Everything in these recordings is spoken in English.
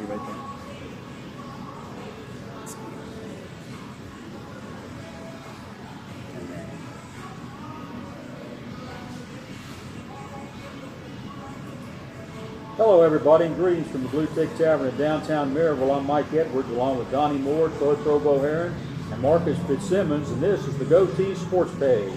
see if I can. Hello, everybody, and greetings from the Blue Tick Tavern in downtown Maryville. I'm Mike Edwards, along with Donnie Moore, Troy Boharon, and Marcus Fitzsimmons, and this is the Goatee Sports Page.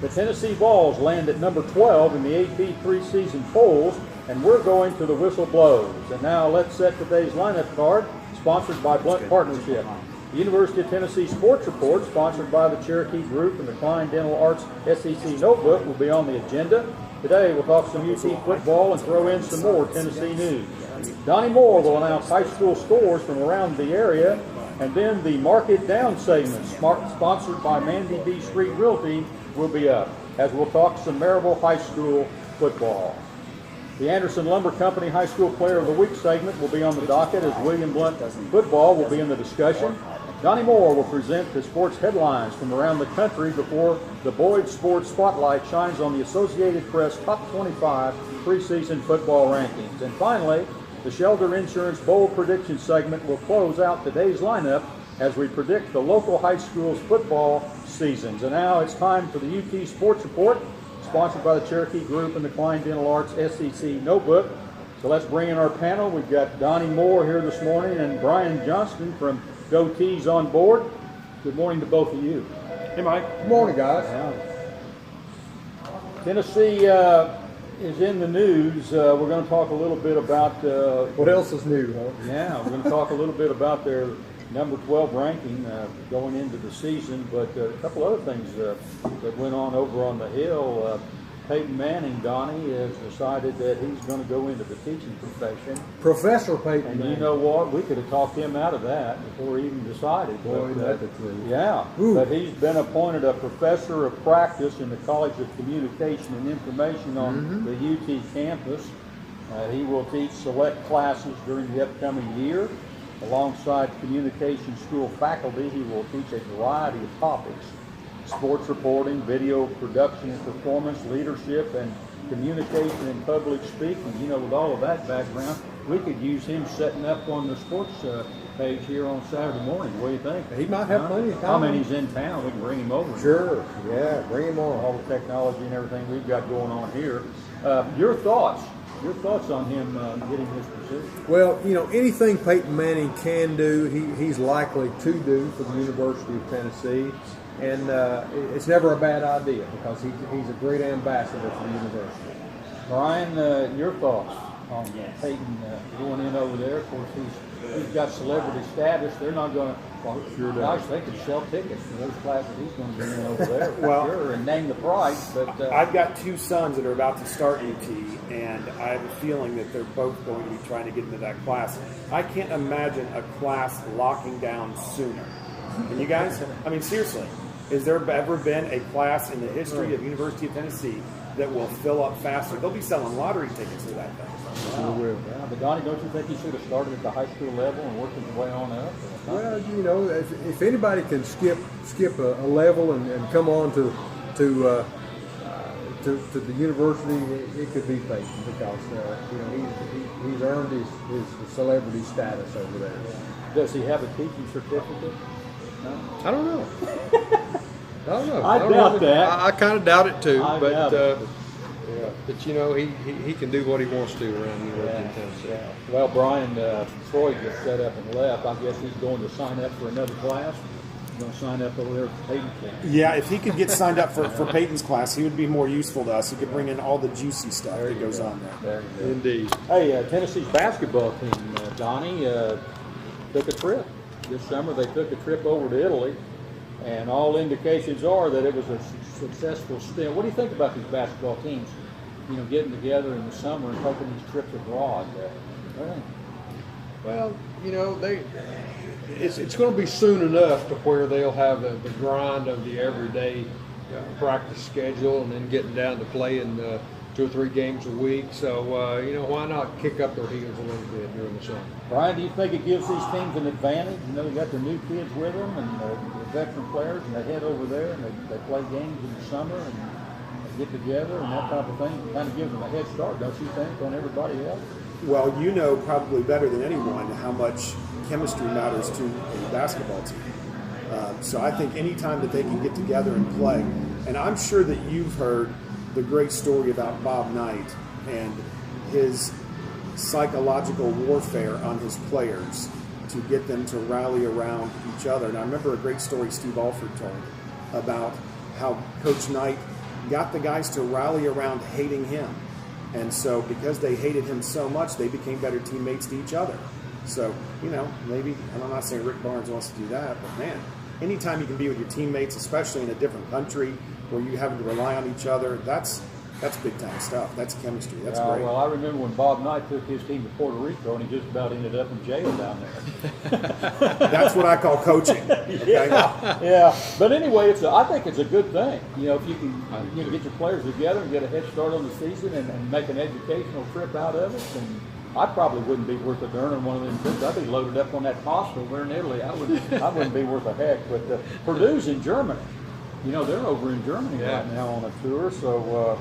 The Tennessee Vols land at number 12 in the AP preseason polls, and we're going to the whistle blows. And now let's set today's lineup card, sponsored by Blunt Partnership. The University of Tennessee Sports Report, sponsored by the Cherokee Group and the Klein Dental Arts SEC Notebook, will be on the agenda. Today we'll talk some UT football and throw in some more Tennessee news. Donnie Moore will announce high school scores from around the area, and then the Mark It Down segment, sponsored by Mandy B. Street Realty, will be up, as we'll talk some Maryville High School football. The Anderson Lumber Company High School Player of the Week segment will be on the docket, as William Blunt football will be in the discussion. Donnie Moore will present the sports headlines from around the country before the Boyd Sports Spotlight shines on the Associated Press Top 25 preseason football rankings. And finally, the Shelter Insurance Bowl Prediction segment will close out today's lineup as we predict the local high school's football seasons. And now it's time for the UT Sports Report, sponsored by the Cherokee Group and the Klein Dental Arts SEC Notebook. So let's bring in our panel. We've got Donnie Moore here this morning and Brian Johnston from Goatees on board. Good morning to both of you. Hey, Mike. Good morning, guys. Tennessee is in the news. We're going to talk a little bit about... what else is new, huh? Yeah, we're going to talk a little bit about their number 12 ranking going into the season, but a couple other things that went on over on the Hill. Peyton Manning, Donnie, has decided that he's going to go into the teaching profession. Professor Peyton And Manning. you know what? We could have talked him out of that before he even decided. Boy, But, that's true. yeah, Ooh. but he's been appointed a professor of practice in the College of Communication and Information on the UT campus. He will teach select classes during the upcoming year. Alongside communication school faculty, he will teach a variety of topics: sports reporting, video production and performance, leadership, and communication and public speaking. You know, with all of that background, we could use him setting up on the sports page here on Saturday morning. What do you think? He might have plenty of time. I mean, he's in town. We can bring him over. Sure, yeah, bring him on. All the technology and everything we've got going on here. Your thoughts on him getting this position? Well, you know, anything Peyton Manning can do, he's likely to do for the University of Tennessee. And it's never a bad idea because he's a great ambassador for the university. Brian, your thoughts on Peyton going in over there? Of course, he's got celebrity status. They're not going to, gosh, they could sell tickets for those classes he's going to be in over there. Well, sure, and name the price. But I've got two sons that are about to start UT, and I have a feeling that they're both going to be trying to get into that class. I can't imagine a class locking down sooner. Can you guys? I mean, seriously, has there ever been a class in the history of University of Tennessee that will fill up faster? They'll be selling lottery tickets for that thing. Wow. Yeah, but Donnie, don't you think he should have started at the high school level and worked his way on up? Well, you know, if anybody can skip a level and come on to the university, it could be Peyton because you know he's earned his celebrity status over there. Does he have a teaching certificate? No? I don't know. I don't know. I doubt that. I kind of doubt it too, I but doubt it. but you know he can do what he wants to do around the University of Tennessee. Yeah. Well, Brian, Troy just set up and left. I guess he's going to sign up for another class. He's going to sign up over there for Peyton's class. Yeah, if he could get signed up for Peyton's class, he would be more useful to us. He could bring in all the juicy stuff that goes on there. There you go. Indeed. Hey, Tennessee's basketball team, Donnie, took a trip. This summer they took a trip over to Italy, and all indications are that it was a successful stint. What do you think about these basketball teams, you know, getting together in the summer and taking these trips abroad? Well, you know, it's going to be soon enough to where they'll have the grind of the everyday practice schedule and then getting down to playing 2 or 3 games a week. So, you know, why not kick up their heels a little bit during the summer? Brian, do you think it gives these teams an advantage? You know, they got the new kids with them and the veteran players, and they head over there and they play games in the summer and they get together and that type of thing. It kind of gives them a head start, don't you think, on everybody else? Well, you know probably better than anyone how much chemistry matters to a basketball team. So I think anytime that they can get together and play, and I'm sure that you've heard the great story about Bob Knight and his psychological warfare on his players to get them to rally around each other. And I remember a great story Steve Alford told about how Coach Knight got the guys to rally around hating him. And so because they hated him so much, they became better teammates to each other. So, maybe, and I'm not saying Rick Barnes wants to do that, but man, anytime you can be with your teammates, especially in a different country where you having to rely on each other, that's big time stuff. That's chemistry. That's great. Well, I remember when Bob Knight took his team to Puerto Rico and he just about ended up in jail down there. That's what I call coaching. Okay? Yeah. But anyway, I think it's a good thing. If you can get your players together and get a head start on the season and make an educational trip out of it, and I probably wouldn't be worth a darn on one of them trips. I'd be loaded up on that pasta over in Italy. I wouldn't be worth a heck. But Purdue's in Germany. They're over in Germany right now on a tour. So,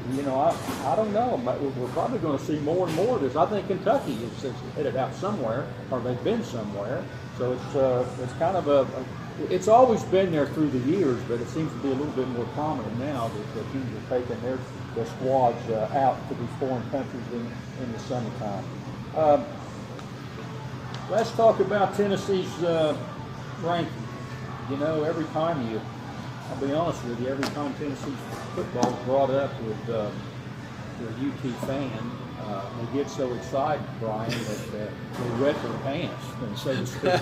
I don't know. We're probably going to see more and more of this. I think Kentucky is headed out somewhere, or they've been somewhere. So it's kind of it's always been there through the years, but it seems to be a little bit more prominent now that the teams are taking their squads out to these foreign countries in the summertime. Let's talk about Tennessee's ranking. Every time I'll be honest with you, every time Tennessee football is brought up with a UT fan, they get so excited, Brian, that they wet their pants, and so to speak.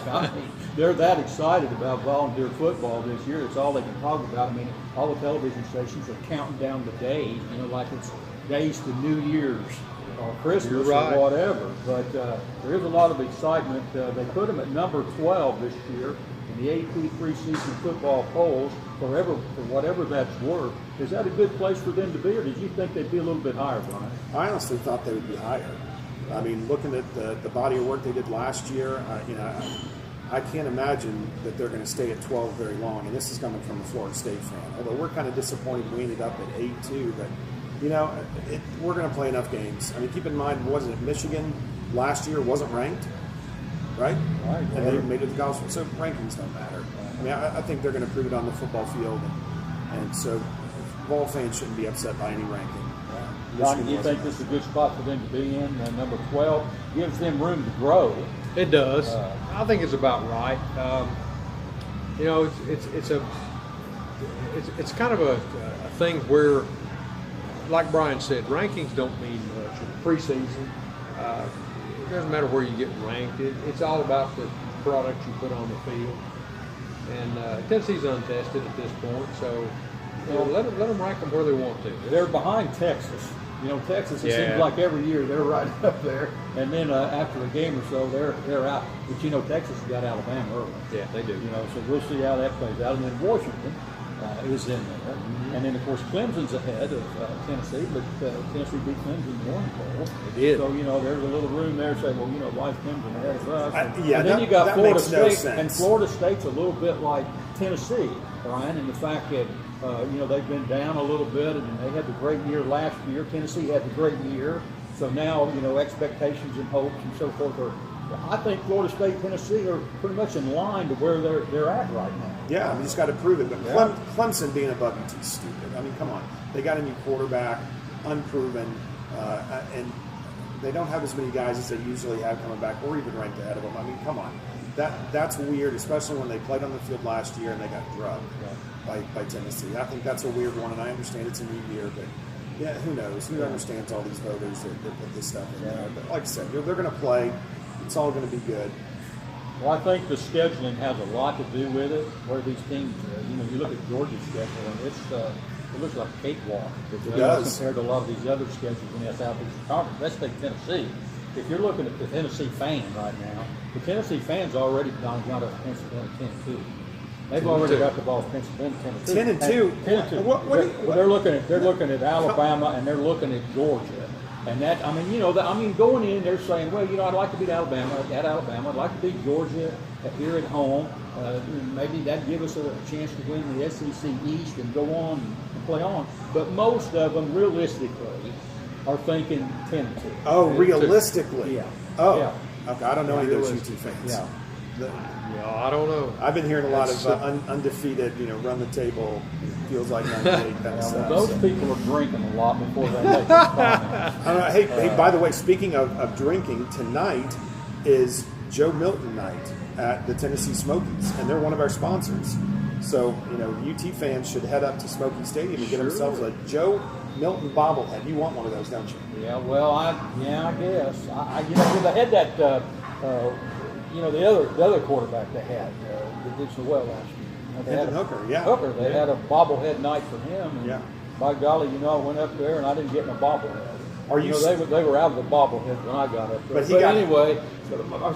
They're that excited about volunteer football this year. It's all they can talk about. All the television stations are counting down the days, like it's days to New Year's or Christmas or whatever. But there is a lot of excitement. They put them at number 12 this year in the AP preseason football polls, for whatever that's worth. Is that a good place for them to be, or did you think they'd be a little bit higher, Brian? I honestly thought they would be higher. Looking at the body of work they did last year, I can't imagine that they're going to stay at 12 very long. And this is coming from a Florida State fan. Although we're kind of disappointed we ended up at 8-2, but we're going to play enough games. Keep in mind, wasn't it Michigan last year wasn't ranked, right? Right. And they made it to the college, so rankings don't matter. I think they're going to prove it on the football field, and so ball fans shouldn't be upset by any ranking. Don, do you think this is a good spot for them to be in? Number 12 gives them room to grow. It does. I think it's about right. It's kind of a thing where, like Brian said, rankings don't mean much. Preseason, it doesn't matter where you get ranked. It's all about the product you put on the field. And Tennessee's untested at this point, so let them rank them where they want to. They're behind Texas. Texas, it seems like every year they're right up there. And then after a game or so, they're out. But, Texas has got Alabama early. Yeah, they do. So we'll see how that plays out. And then Washington is in there. Mm-hmm. And then, of course, Clemson's ahead of Tennessee, but Tennessee beat Clemson in one poll. They did. So, there's a little room there to say, well, why is Clemson ahead of us? And then you got Florida State. No sense. And Florida State's a little bit like Tennessee, Brian, in the fact that they've been down a little bit, and they had the great year last year. Tennessee had the great year, so now expectations and hopes and so forth are. I think Florida State, Tennessee are pretty much in line to where they're at right now. Yeah, you just got to prove it. But Clemson being above UT is stupid. Come on, they got a new quarterback, unproven, and they don't have as many guys as they usually have coming back, or even ranked ahead of them. Come on. That's weird, especially when they played on the field last year and they got drugged by Tennessee. I think that's a weird one, and I understand it's a new year, but who knows? Who understands all these voters that put this stuff in there? But like I said, they're going to play. It's all going to be good. Well, I think the scheduling has a lot to do with it. Where these teams, you look at Georgia's schedule, and it looks like a cakewalk. It does. Compared to a lot of these other schedules in the Southeastern Conference. Let's take Tennessee. If you're looking at the Tennessee fan right now, the Tennessee fans already gone to Pennsylvania 10-2. They've already got the ball of Pennsylvania 10-2. 10-2. 10-2. They're looking at Alabama, and they're looking at Georgia. And that, going in, they're saying, well, I'd like to beat Alabama at Alabama. I'd like to beat Georgia here at home. Maybe that'd give us a chance to win the SEC East and go on and play on. But most of them, realistically, are thinking 10-2. Oh, realistically. Yeah. Oh. Yeah. Okay. I don't know any of those Realistic. UT fans. Yeah. Yeah, I don't know. I've been hearing a lot of That's, undefeated, run the table, feels like 98 kind of Well, stuff. those so. people are drinking a lot before they make these comments. Hey, by the way, speaking of drinking, tonight is Joe Milton night at the Tennessee Smokies, and they're one of our sponsors. So, UT fans should head up to Smoky Stadium and get themselves a Joe Milton bobblehead. You want one of those, don't you? Yeah, well, I guess. They had that, the other quarterback they had that did so well last year. They had Hendon Hooker, yeah. Hooker. They had a bobblehead night for him. And Yeah. by golly, I went up there and I didn't get my bobblehead. Are you they were out of the bobblehead when I got up there. But he got- anyway,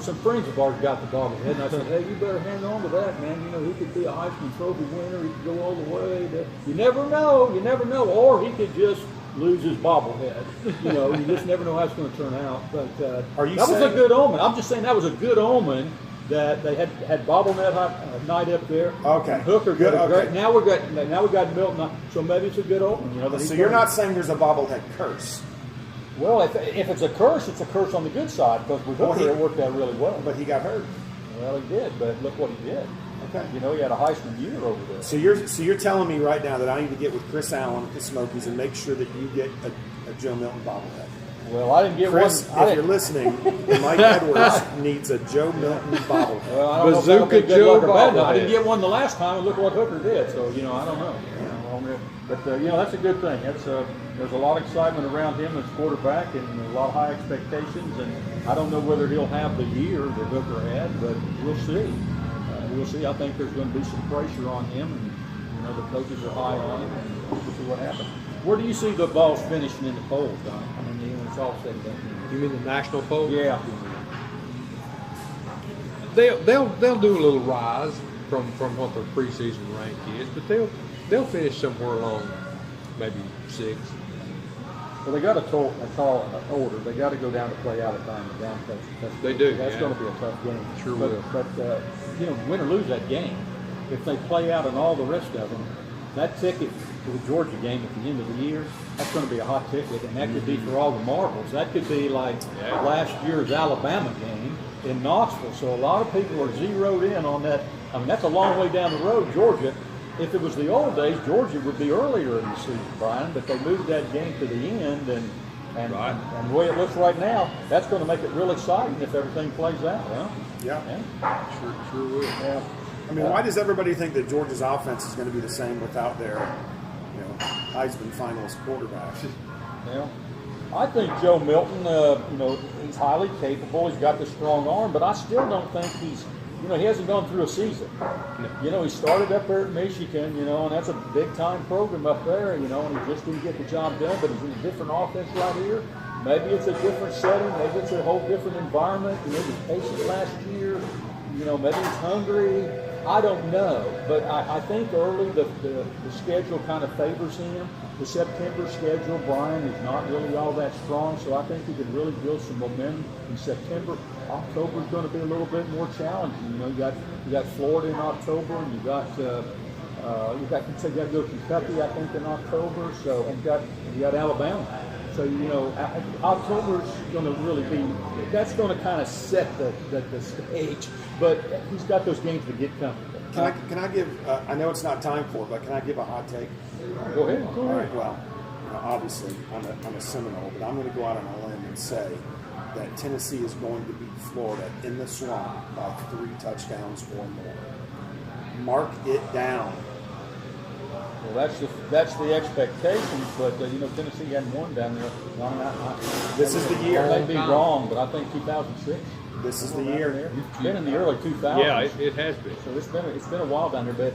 some friends of ours got the bobblehead, and I said, hey, you better hang on to that, man. He could be a Heisman Trophy winner. He could go all the way. You never know. Or he could just lose his bobblehead. You just never know how it's going to turn out. But Are you that was a saying- good omen. I'm just saying that was a good omen that they had bobblehead night up there. Okay. And Hooker Good, got a great. okay. Now we got Milton. So maybe it's a good omen. That So he's you're gonna- not saying there's a bobblehead curse, Well, if it's a curse, it's a curse on the good side because with Well, Hooker he- it worked out really well. but he got hurt. Well, he did, but look what he did. Okay. He had a Heisman year over there. So you're telling me right now that I need to get with Chris Allen at the Smokies and make sure that you get a Joe Milton bobblehead. Well, I didn't get Chris, one. if you're listening, Mike Edwards needs a Joe Milton bobblehead. Well, I don't know if that'll be Bazooka good Joe luck or bad luck. I bobblehead. didn't get one the last time, and look what Hooker did. So I don't know. But that's a good thing. There's a lot of excitement around him as quarterback, and a lot of high expectations. And I don't know whether he'll have the year that Hooker had, but we'll see. We'll see. I think there's going to be some pressure on him, and the coaches are high on him, and we'll see what happens. Where do you see the balls finishing in the polls, Don? When it's all said and done. You mean the national poll? Yeah. They'll do a little rise from what their preseason rank is, but they'll finish somewhere along maybe 6. Well, they got a tall order. They got to go down to play Alabama down Texas. They do, That's yeah. going to be a tough game. Sure but, will. But win or lose that game, if they play out in all the rest of them, that ticket for the Georgia game at the end of the year, that's going to be a hot ticket, and that could be for all the marbles. That could be like last year's Alabama game in Knoxville. So a lot of people are zeroed in on that. I mean, that's a long way down the road, Georgia. If it was the old days, Georgia would be earlier in the season, Brian, but they moved that game to the end, and the way it looks right now, that's going to make it real exciting if everything plays out. Huh? Yeah. Sure will. Yeah. I mean, why does everybody think that Georgia's offense is going to be the same without their, Heisman finalist quarterback? Yeah. I think Joe Milton, he's highly capable. He's got the strong arm, but I still don't think he's, he hasn't gone through a season. He started up there at Michigan, and that's a big-time program up there, and he just didn't get the job done, but he's in a different offense right here. Maybe it's a different setting. Maybe it's a whole different environment. He was patient last year. Maybe he's hungry. I don't know. But I think early the schedule kind of favors him. The September schedule, Brian, is not really all that strong, so I think he can really build some momentum in September. October is going to be a little bit more challenging. You got Florida in October, and you got to go to Kentucky, I think, in October. So and you got Alabama. So October is going to really be. That's going to kind of set the stage. But he's got those games to get comfortable. Can I give? I know it's not time for it, but can I give a hot take? Go ahead. All right. Well, obviously I'm a Seminole, but I'm going to go out on a limb and say that Tennessee is going to beat Florida in the Swamp by 3 touchdowns or more. Mark it down. Well, that's the expectations, but Tennessee hadn't won down there. This is the year. I may be wrong, but I think 2006. This is the year. It's been in the early 2000s. Yeah, it has been. So it's been a while down there, but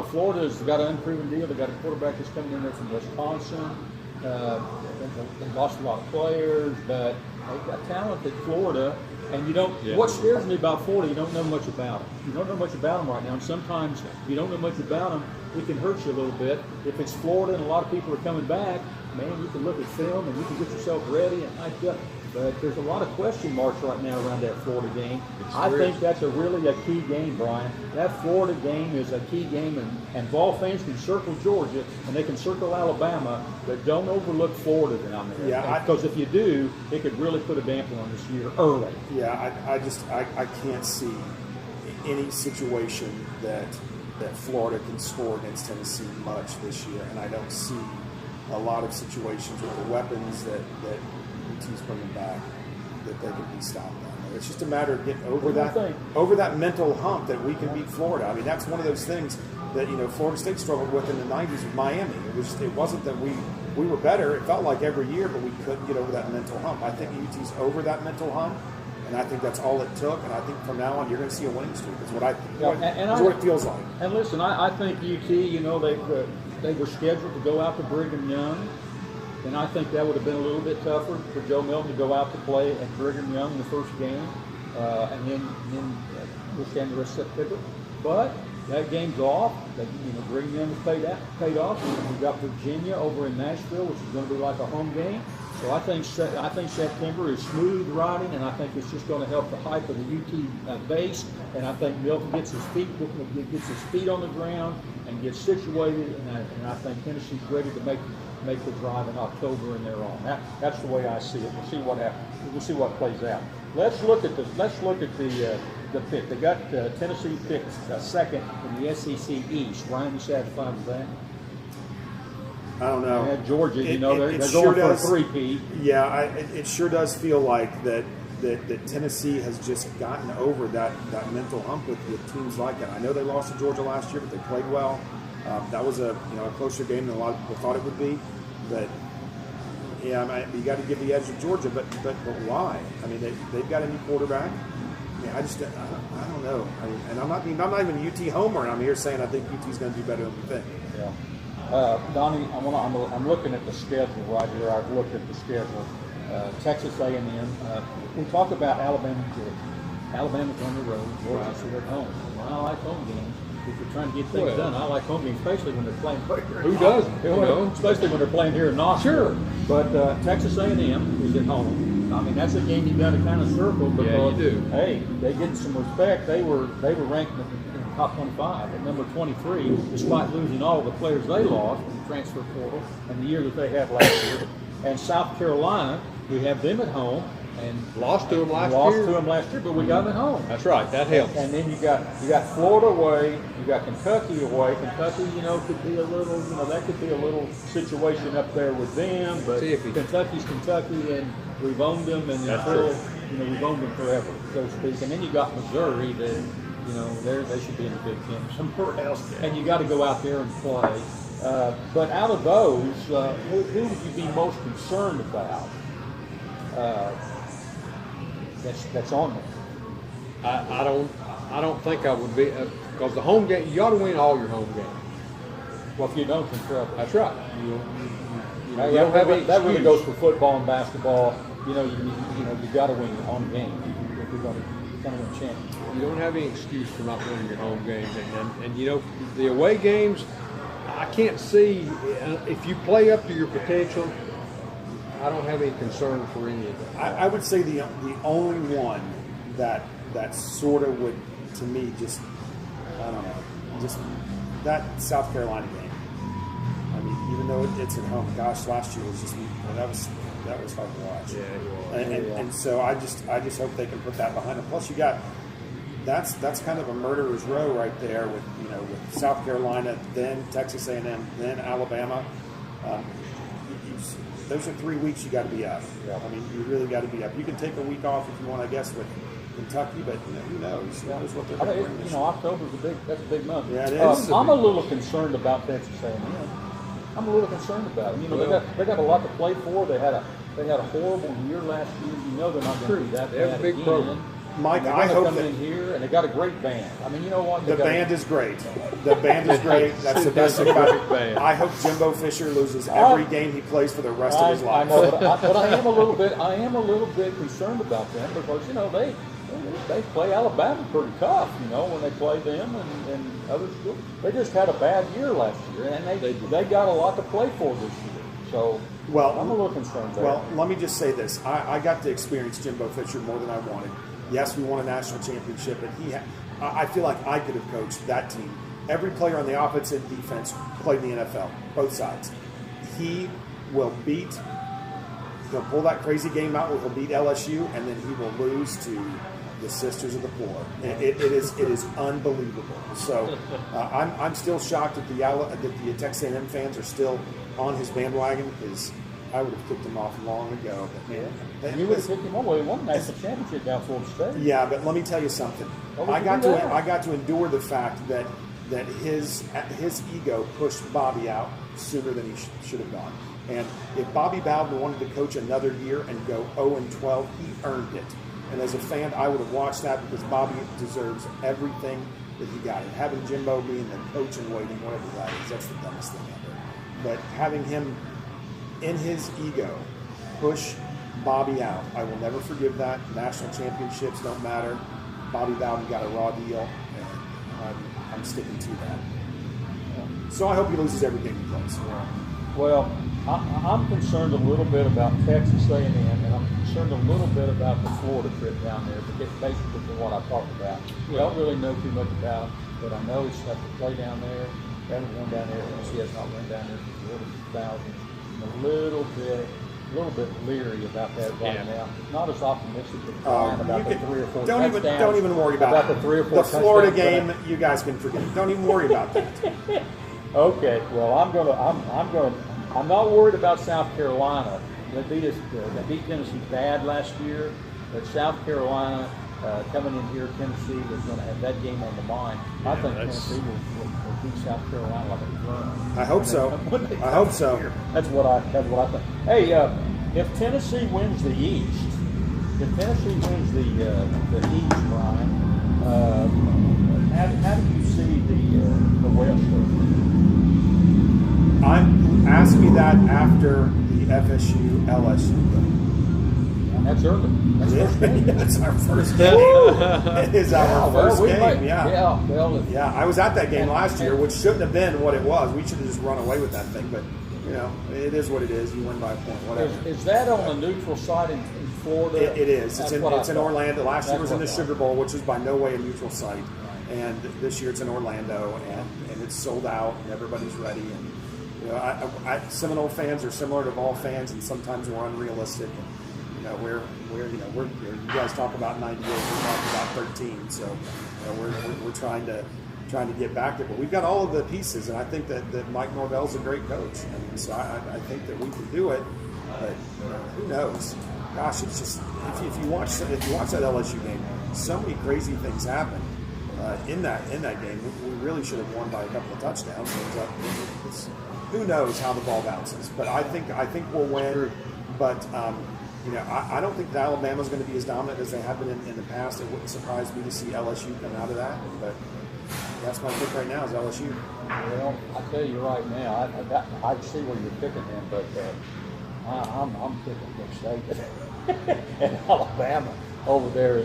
Florida's got an unproven deal. They got a quarterback that's coming in there from Wisconsin. They lost a lot of players, but they've got talent at Florida. And what scares me about Florida, you don't know much about them. You don't know much about them right now, and sometimes you don't know much about them, it can hurt you a little bit. If it's Florida and a lot of people are coming back, man, you can look at film and you can get yourself ready and hyped up. But there's a lot of question marks right now around that Florida game. I think that's really a key game, Brian. That Florida game is a key game, and Vol fans can circle Georgia and they can circle Alabama, but don't overlook Florida down there. Yeah, because if you do, it could really put a damper on this year early. Yeah, I can't see any situation that Florida can score against Tennessee much this year, and I don't see a lot of situations with the weapons that UT's bringing back that they can be stopped on. It's just a matter of getting over that mental hump that we can beat Florida. I mean, that's one of those things that Florida State struggled with in the '90s with Miami. It wasn't that we were better. It felt like every year, but we couldn't get over that mental hump. I think UT's over that mental hump. And I think that's all it took. And I think from now on, you're going to see a winning streak. That's what what it feels like. And listen, I think UT, they were scheduled to go out to Brigham Young. And I think that would have been a little bit tougher for Joe Milton to go out to play at Brigham Young in the first game. And then we'll stand the rest of September. But that game's off. Brigham Young was paid off. And we've got Virginia over in Nashville, which is going to be like a home game. So I think September is smooth riding, and I think it's just going to help the hype of the UT base. And I think Milton gets his feet on the ground and gets situated. And I think Tennessee's ready to make the drive in October, and they're on. That's the way I see it. We'll see what happens. We'll see what plays out. Let's look at the pick. They got Tennessee picked second in the SEC East. Ryan, you said fun with that. I don't know. Yeah, Georgia, they're going for a three-peat. Yeah, it sure does feel like that Tennessee has just gotten over that mental hump with teams like that. I know they lost to Georgia last year, but they played well. That was a closer game than a lot of people thought it would be. But yeah, you got to give the edge to Georgia, but why? I mean, they've got a new quarterback. I mean, I don't know. And I'm not even a UT homer, and I'm here saying I think UT's going to do better than we think. Yeah. Donnie, I'm looking at the schedule right here. I've looked at the schedule. Texas A&M. We talk about Alabama and Georgia. Alabama's on the road. Georgia's at home. Well, I like home games. If you're trying to get things done, I like home games, especially when they're playing here. Who doesn't? Especially when they're playing here in Knoxville. Sure. But Texas A&M is at home. I mean, that's a game you've got to kind of circle because, hey, they get some respect. They were ranked in the top 25 at number 23, despite losing all of the players they lost in the transfer portal and the year that they had last year. And South Carolina, we have them at home. And lost to them last year, but we got them at home. That's right. That helps. And then you got Florida away. You got Kentucky away. Kentucky, could be a little, that could be a little situation up there with them. But Kentucky's Kentucky, and we've owned them, and we've owned them forever, so to speak. And then you got Missouri that, they should be in the Big Ten somewhere else. And you got to go out there and play. But out of those, who would you be most concerned about? That's on there. I don't think I would be, because the home game, you ought to win all your home games. Well, if you don't, you're in trouble. That's right. That really goes for football and basketball. You got to win your home game if you're going to win championships. You don't have any excuse for not winning your home games, and the away games, I can't see if you play up to your potential. I don't have any concern for any of that. I would say the only one that sort of would, to me, just, I don't know, just that South Carolina game. I mean, even though it's at home, gosh, last year was just, that was hard to watch. Yeah. And so I just hope they can put that behind them. Plus, you got that's kind of a murderer's row right there with South Carolina, then Texas A&M, then Alabama. Those are 3 weeks you got to be up. Yeah. I mean, you really got to be up. You can take a week off if you want, I guess, with Kentucky, but who knows? Who knows what they're going to bring. October's a big month. Yeah, it is. I'm a little concerned about Texas A&M. I'm a little concerned about it. They got a lot to play for. They had a horrible year last year. They're not going to be that bad. They have a big program. Mike, I hope come in here, and they got a great band. I mean, you know what? The band is great. The band is great. That's the best thing about it. I hope Jimbo Fisher loses every game he plays for the rest of his life. I know, but I am a little bit concerned about them because they play Alabama pretty tough. When they play them and other schools. They just had a bad year last year, and they got a lot to play for this year. So Well, I'm a little concerned there. Well, let me just say this. I got to experience Jimbo Fisher more than I wanted. Yes, we won a national championship, but I feel like I could have coached that team. Every player on the offense and defense played in the NFL, both sides. He will he'll pull that crazy game out where he'll beat LSU, and then he will lose to the Sisters of the Poor. It is unbelievable. So I'm still shocked that the Texas A&M fans are still on his bandwagon, because I would have kicked him off long ago. But man, and you would have picked him up. Well, he won the national championship down Florida State. Yeah, but let me tell you something. I got to endure the fact that his ego pushed Bobby out sooner than he should have gone. And if Bobby Bowden wanted to coach another year and go 0-12, he earned it. And as a fan, I would have watched that, because Bobby deserves everything that he got. And having Jimbo being the coach in waiting, whatever that is, that's the dumbest thing ever. But having him, in his ego, push Bobby out, I will never forgive that. National championships don't matter. Bobby Bowden got a raw deal, and I'm sticking to that. So I hope he loses every game he plays. Well, I'm concerned a little bit about Texas A&M, and I'm concerned a little bit about the Florida trip down there, because basically from what I talked about. We don't really know too much about him, but I know he's have to play down there. He hasn't won down there. Tennessee has not won down there since the early 2000s. I'm a little bit leery about that right now. Not as optimistic as Brian about the 3 or 4 touchdowns. Don't even worry about the 3 or 4 the Florida game. touchdowns. You guys can forget. Don't even worry about that. Okay, well, I'm not worried about South Carolina. They beat Tennessee bad last year, but South Carolina coming in here, Tennessee is going to have that game on the mind. I think Tennessee will beat South Carolina like a drum. I hope so. I hope so. That's what I think. Hey, if Tennessee wins the East, Brian, how do you see the West? Ask me that after the FSU LSU game. And that's early. That's our first game. It is our first game. Yeah, I was at that game last year, which shouldn't have been what it was. We should have just run away with that thing. But it is what it is. You win by a point, whatever. Is that on a neutral site in Florida? It is. It's in Orlando. Last year was in the Sugar Bowl, which is by no way a neutral site. And this year it's in Orlando, and it's sold out, and everybody's ready. And Seminole fans are similar to Vol fans, and sometimes we're unrealistic. And, you guys talk about 98, we talk about 13. So we're trying to get back there, but we've got all of the pieces, and I think that Mike Norvell's a great coach. So I think that we can do it, but who knows? Gosh, it's just if you watch that LSU game, so many crazy things happen in that game. We really should have won by a couple of touchdowns. Who knows how the ball bounces? But I think we'll win. But I don't think that Alabama's going to be as dominant as they have been in the past. It wouldn't surprise me to see LSU come out of that. But that's my pick right now is LSU. Well, I tell you right now, I see where you're picking them, but I'm picking Nick Saban and Alabama over there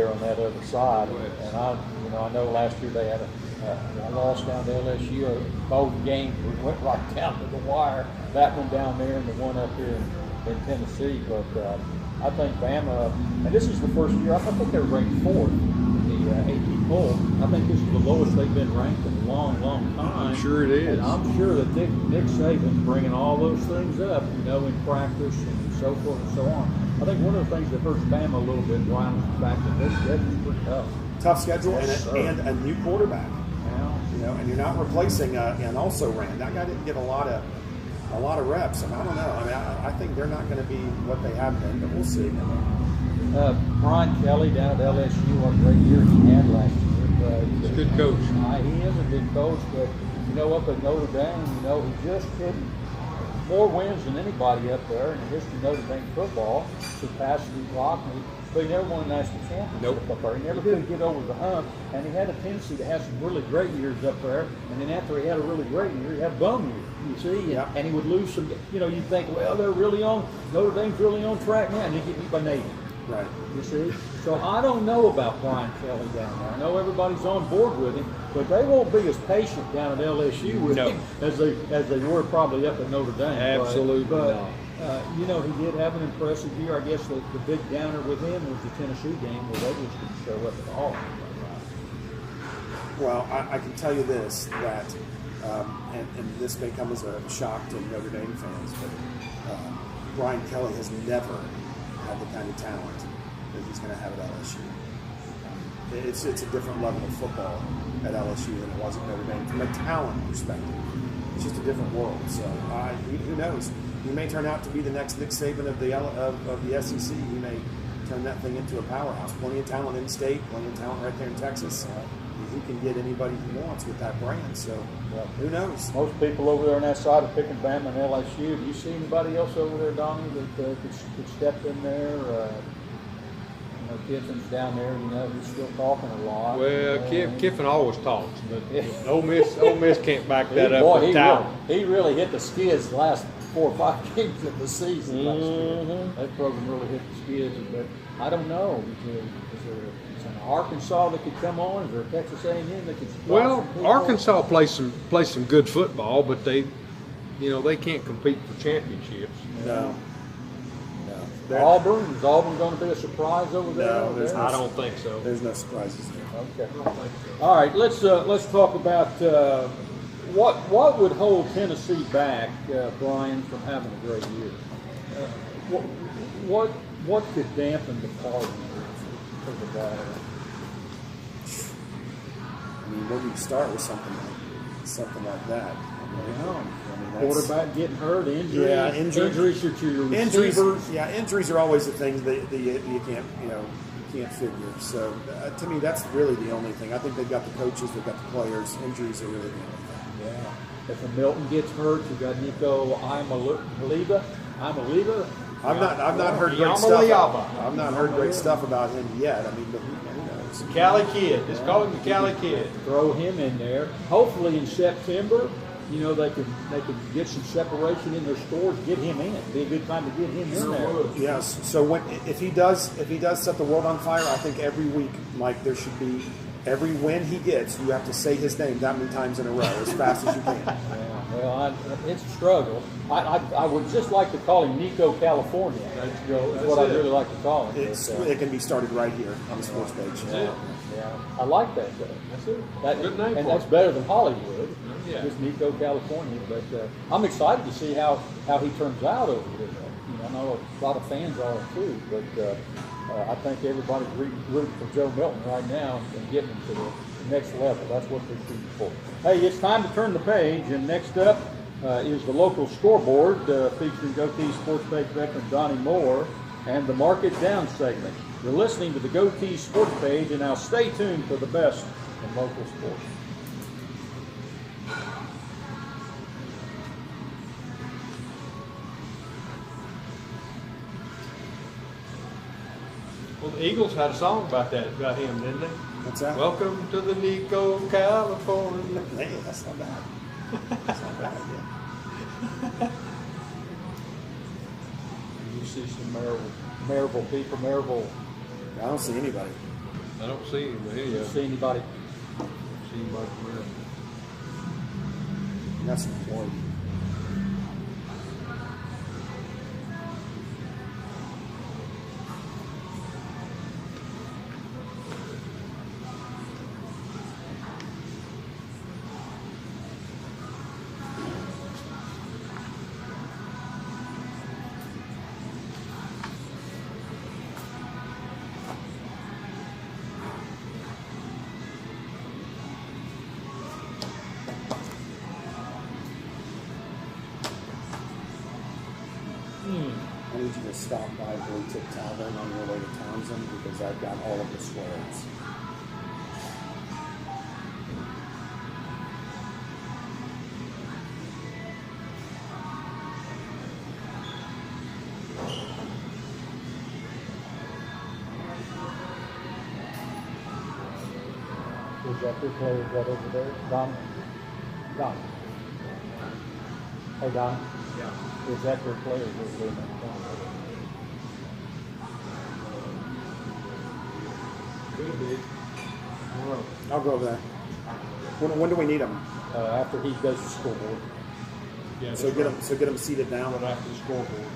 on that other side. And I know last year they had a loss down to LSU. Both games went right down to the wire. That one down there and the one up here in Tennessee. But I think Bama, and this is the first year, I think they're ranked 4th in the AP poll. I think this is the lowest they've been ranked in a long, long time. I'm sure it is. And I'm sure that Nick Saban's bringing all those things up, in practice and so forth and so on. I think one of the things that hurts Bama a little bit, Brian, is the fact that this schedule is pretty tough. Tough schedule and a new quarterback. And you're not replacing an also-ran. That guy didn't get a lot of reps, and I don't know. I think they're not going to be what they have been, but we'll see. Brian Kelly down at LSU, what a great year he had last year. He's a good coach. He is a good coach, but up at Notre Dame, he just couldn't. More wins than anybody up there in the history of Notre Dame football, surpassed Luke Lockney. But he never won a national championship up there. He never could get over the hump, and he had a tendency to have some really great years up there. And then after he had a really great year, he had a bum year. You see, and he would lose some. You'd think, well, they're really on. Notre Dame's really on track now, and he get beat by Navy. Right. You see? So I don't know about Brian Kelly down there. I know everybody's on board with him, but they won't be as patient down at LSU with No. him as they were probably up at Notre Dame. Absolutely But, not. you know, he did have an impressive year. I guess the big downer with him was the Tennessee game where they just didn't show up at all. Well, I can tell you this, that, and this may come as a shock to Notre Dame fans, but Brian Kelly has never had the kind of talent that he's going to have at LSU. It's a different level of football at LSU than it was at Notre Dame from a talent perspective. It's just a different world. So who knows? He may turn out to be the next Nick Saban of the SEC. He may turn that thing into a powerhouse. Plenty of talent in state, plenty of talent right there in Texas. He can get anybody he wants with that brand. So who knows? Most people over there on that side are picking Bama and LSU. Do you see anybody else over there, Donnie, that could step in there? You know, Kiffin's down there. You know, he's still talking a lot. Well, Kiffin always talks, but Ole Miss can't back that up Boy, with talent. he really hit the skids the last 4 or 5 games of the season last year. That program really hit the skids, but I don't know. Is there an Arkansas that could come on? Is there a Texas A&M that could? Well, Arkansas plays some good football, but they can't compete for championships. No. Auburn, is Auburn going to be a surprise over there? No, there's I don't think so. There's no surprises there. Okay. All right, let's talk about what would hold Tennessee back, Brian, from having a great year. What could dampen the party for the Battle? I mean, where do you start with something like that? Quarterback getting hurt, injuries. Yeah, injuries to your Injuries, receivers. yeah, injuries are always the things that you can't figure. So to me, that's really the only thing. I think they've got the coaches, they've got the players. Injuries are really the only thing. Yeah. If a Milton gets hurt, you got Nico Imaliba. I've not heard great stuff. I've not heard great stuff about him yet. I mean, but who knows? Cali Kid. Just call him the Cali Kid. Throw him in there. Hopefully in September, you know, they could get some separation in their stores, get him in. It'd be a good time to get him in there. Yes. So if he does set the world on fire, I think every week, Mike, there should be every win he gets, you have to say his name that many times in a row as fast as you can. Yeah, well, it's a struggle. I would just like to call him Nico California. That's what I'd really like to call him. It can be started right here on the sports page. Yeah. I like that though. That's it. Good name. And that's better than Hollywood. Yeah. Just Nico California. But I'm excited to see how he turns out over there. You know, I know a lot of fans are too, but I think everybody's rooting for Joe Milton right now and getting him to the next level. That's what they're shooting for. Hey, it's time to turn the page, and next up is the local scoreboard featuring Goatee Sports Page veteran Donnie Moore and the Mark It Down segment. You're listening to the Goatee Sports Page, and now stay tuned for the best in local sports. Well, the Eagles had a song about him, didn't they? What's that? Welcome to the Nico, California. Hey, that's not bad. That's not bad. Yeah. You see some Maryville people, Maryville. I don't see anybody. I don't see him. You see anybody? See him like that. That's Floyd. I need you to stop by Blue Tip Tavern on your way to Townsend because I've got all of the swears. Is that your player right over there? Don? Hey, Don? Yeah. Is that your player over there? I'll go over there. When do we need them? After he does the scoreboard. Yeah, So get them seated down. right after the scoreboard.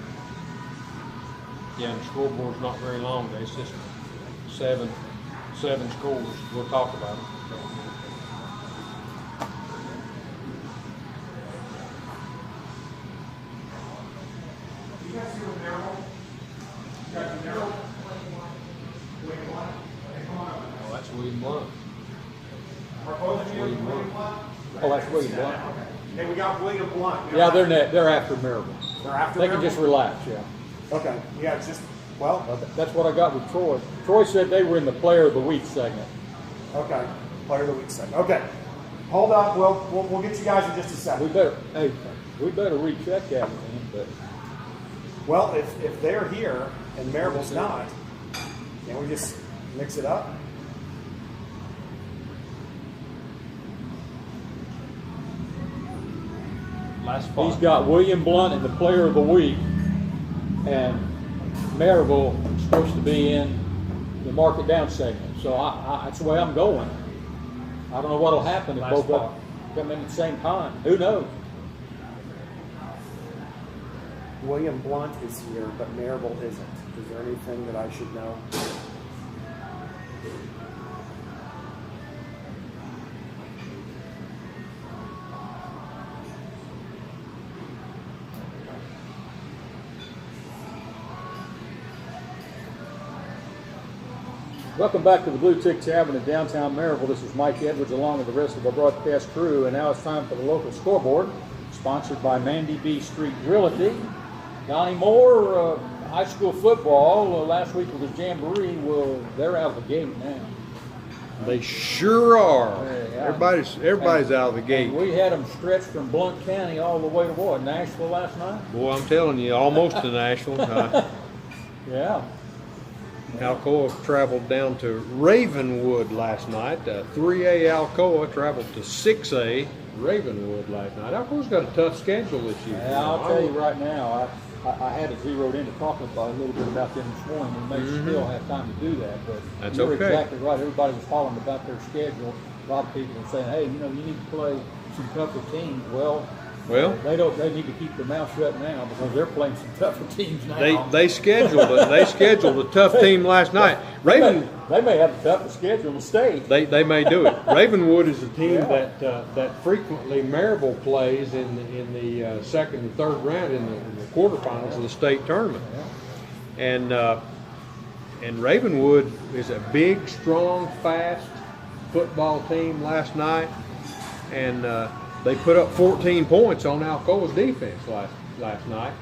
Yeah, and the scoreboard's not very long. It's just seven scores. We'll talk about it. Oh, that's William Blunt. That's William Blunt. Oh, that's William Blunt. Hey, we got William Blunt. Yeah, they're after Maryville. They're after They can Maryville? just relax, yeah. Okay. Yeah, it's just well. That's what I got with Troy. Troy said they were in the Player of the Week segment. Okay. Player of the week segment. Okay. Hold up. We'll get you guys in just a second. We better recheck everything, but Well, if they're here and Maryville's not, can we just mix it up? Last spot. he's got William Blunt in the Player of the Week, and Maryville is supposed to be in the Mark It Down segment. So that's the way I'm going. I don't know what'll happen if Last both of spot. them come in at the same time. Who knows? William Blunt is here, but Maryville isn't. Is there anything that I should know? Welcome back to the Blue Tick Tavern in downtown Maryville. This is Mike Edwards along with the rest of our broadcast crew, and now it's time for the local scoreboard, sponsored by Mandy B Street Realty. Donnie Moore, high school football, last week was a jamboree. Well, they're out of the gate now. They sure are. Yeah. Everybody's out of the gate. And we had them stretched from Blount County all the way to what, Nashville last night? Boy, I'm telling you, almost to Nashville. Yeah. Alcoa traveled down to Ravenwood last night. 3A Alcoa traveled to 6A Ravenwood last night. Alcoa's got a tough schedule this year. Yeah, I'll tell you right now, I had it zeroed in to talk about a little bit about them this morning. We may still have time to do that, but That's you're okay. exactly right. Everybody was hollering about their schedule. A lot of people were saying, hey, you need to play some tougher teams. Well, they need to keep their mouth shut now because they're playing some tougher teams now. They scheduled a tough team last night. They may have the toughest schedule in the state. They may do it. Ravenwood is a team Yeah. that frequently Maryville plays in the second and third round in the quarterfinals of the state tournament. Yeah. And Ravenwood is a big, strong, fast football team last night, and they put up 14 points on Alcoa's defense last night.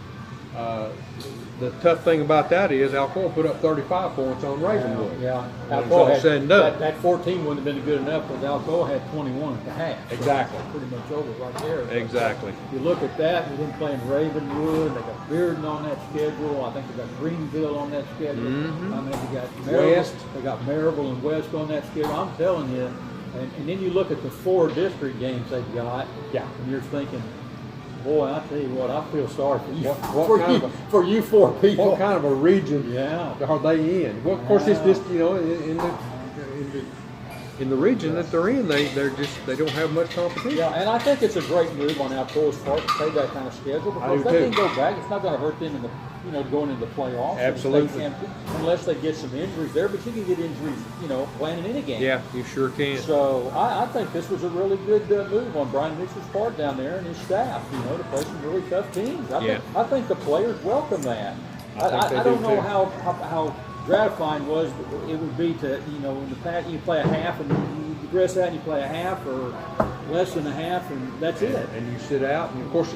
The tough thing about that is Alcoa put up 35 points on Ravenwood. Yeah. When it's all said and done. That 14 wouldn't have been good enough because Alcoa had 21 at the half. So Exactly. that's pretty much over right there. But Exactly. if you look at that, we've been playing Ravenwood. They got Bearden on that schedule. I think they got Greenville on that schedule. Mhm. I mean, they got Maryville. West. They got Maryville and West on that schedule. I'm telling you. And then you look at the 4 district games they've got. Yeah. And you're thinking, boy, I tell you what, I feel sorry for you. What kind of for you 4 people. What kind of a region Yeah. are they in? Well, of course, it's just in the region that they're in, they don't have much competition. Yeah, and I think it's a great move on Alcoa's part to play that kind of schedule I do because they too. can go back. It's not going to hurt them in the going into the playoffs. Absolutely. Unless they get some injuries there, but you can get injuries, playing in any game. Yeah, you sure can. So I think this was a really good move on Brian Mitchell's part down there and his staff, to play some really tough teams. I think the players welcome that. I don't know how gratifying it would be to, in the past you play a half and you dress out and you play a half or less than a half and that's it. And you sit out, and of course,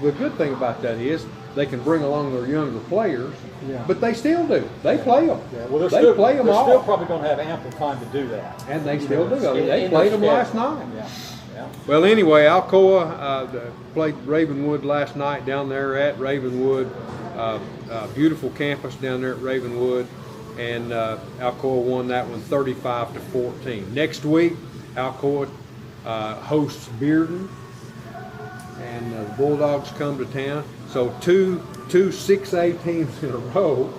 the good thing about that is they can bring along their younger players. Yeah. But they still do. They play them. Yeah, well, They play them they're all. still probably going to have ample time to do that. And they still do. In They their played them schedule. last night. Yeah. Well, anyway, Alcoa played Ravenwood last night down there at Ravenwood. Beautiful campus down there at Ravenwood, and Alcoa won that one 35-14. Next week, Alcoa hosts Bearden, and the Bulldogs come to town. So two 6A teams in a row